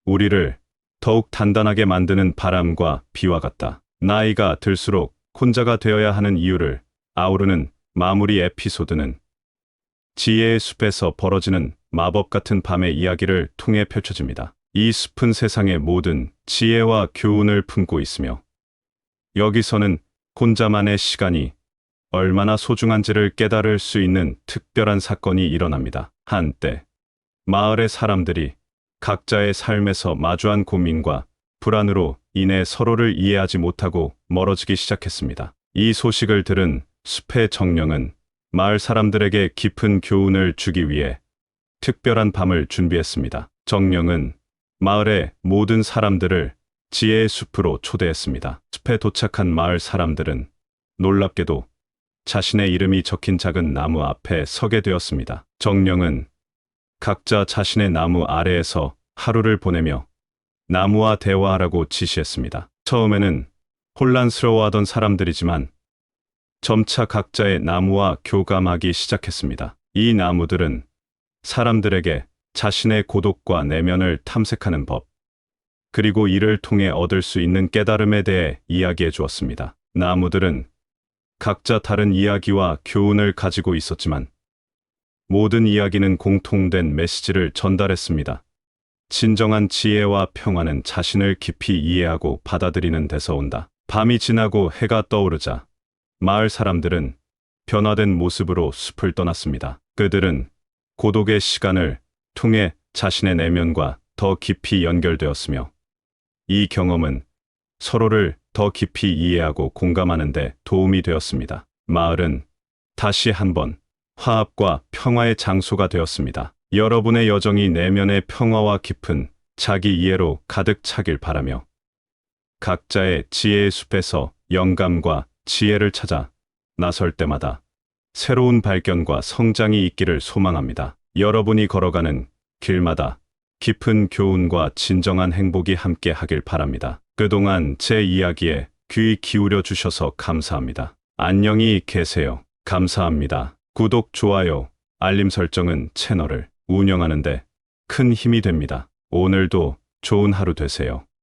우리를 더욱 단단하게 만드는 바람과 비와 같다. 나이가 들수록 혼자가 되어야 하는 이유를 아우르는 마무리 에피소드는 지혜의 숲에서 벌어지는 마법 같은 밤의 이야기를 통해 펼쳐집니다. 이 숲은 세상의 모든 지혜와 교훈을 품고 있으며 여기서는 혼자만의 시간이 얼마나 소중한지를 깨달을 수 있는 특별한 사건이 일어납니다. 한때 마을의 사람들이 각자의 삶에서 마주한 고민과 불안으로 인해 서로를 이해하지 못하고 멀어지기 시작했습니다. 이 소식을 들은 숲의 정령은 마을 사람들에게 깊은 교훈을 주기 위해 특별한 밤을 준비했습니다. 정령은 마을의 모든 사람들을 지혜의 숲으로 초대했습니다. 숲에 도착한 마을 사람들은 놀랍게도 자신의 이름이 적힌 작은 나무 앞에 서게 되었습니다. 정령은 각자 자신의 나무 아래에서 하루를 보내며 나무와 대화하라고 지시했습니다. 처음에는 혼란스러워하던 사람들이지만 점차 각자의 나무와 교감하기 시작했습니다. 이 나무들은 사람들에게 자신의 고독과 내면을 탐색하는 법, 그리고 이를 통해 얻을 수 있는 깨달음에 대해 이야기해 주었습니다. 나무들은 각자 다른 이야기와 교훈을 가지고 있었지만 모든 이야기는 공통된 메시지를 전달했습니다. 진정한 지혜와 평화는 자신을 깊이 이해하고 받아들이는 데서 온다. 밤이 지나고 해가 떠오르자 마을 사람들은 변화된 모습으로 숲을 떠났습니다. 그들은 고독의 시간을 통해 자신의 내면과 더 깊이 연결되었으며 이 경험은 서로를 더 깊이 이해하고 공감하는 데 도움이 되었습니다. 마을은 다시 한번 화합과 평화의 장소가 되었습니다. 여러분의 여정이 내면의 평화와 깊은 자기 이해로 가득 차길 바라며 각자의 지혜의 숲에서 영감과 지혜를 찾아 나설 때마다 새로운 발견과 성장이 있기를 소망합니다. 여러분이 걸어가는 길마다 깊은 교훈과 진정한 행복이 함께 하길 바랍니다. 그동안 제 이야기에 귀 기울여 주셔서 감사합니다. 안녕히 계세요. 감사합니다. 구독, 좋아요, 알림 설정은 채널을 운영하는 데 큰 힘이 됩니다. 오늘도 좋은 하루 되세요.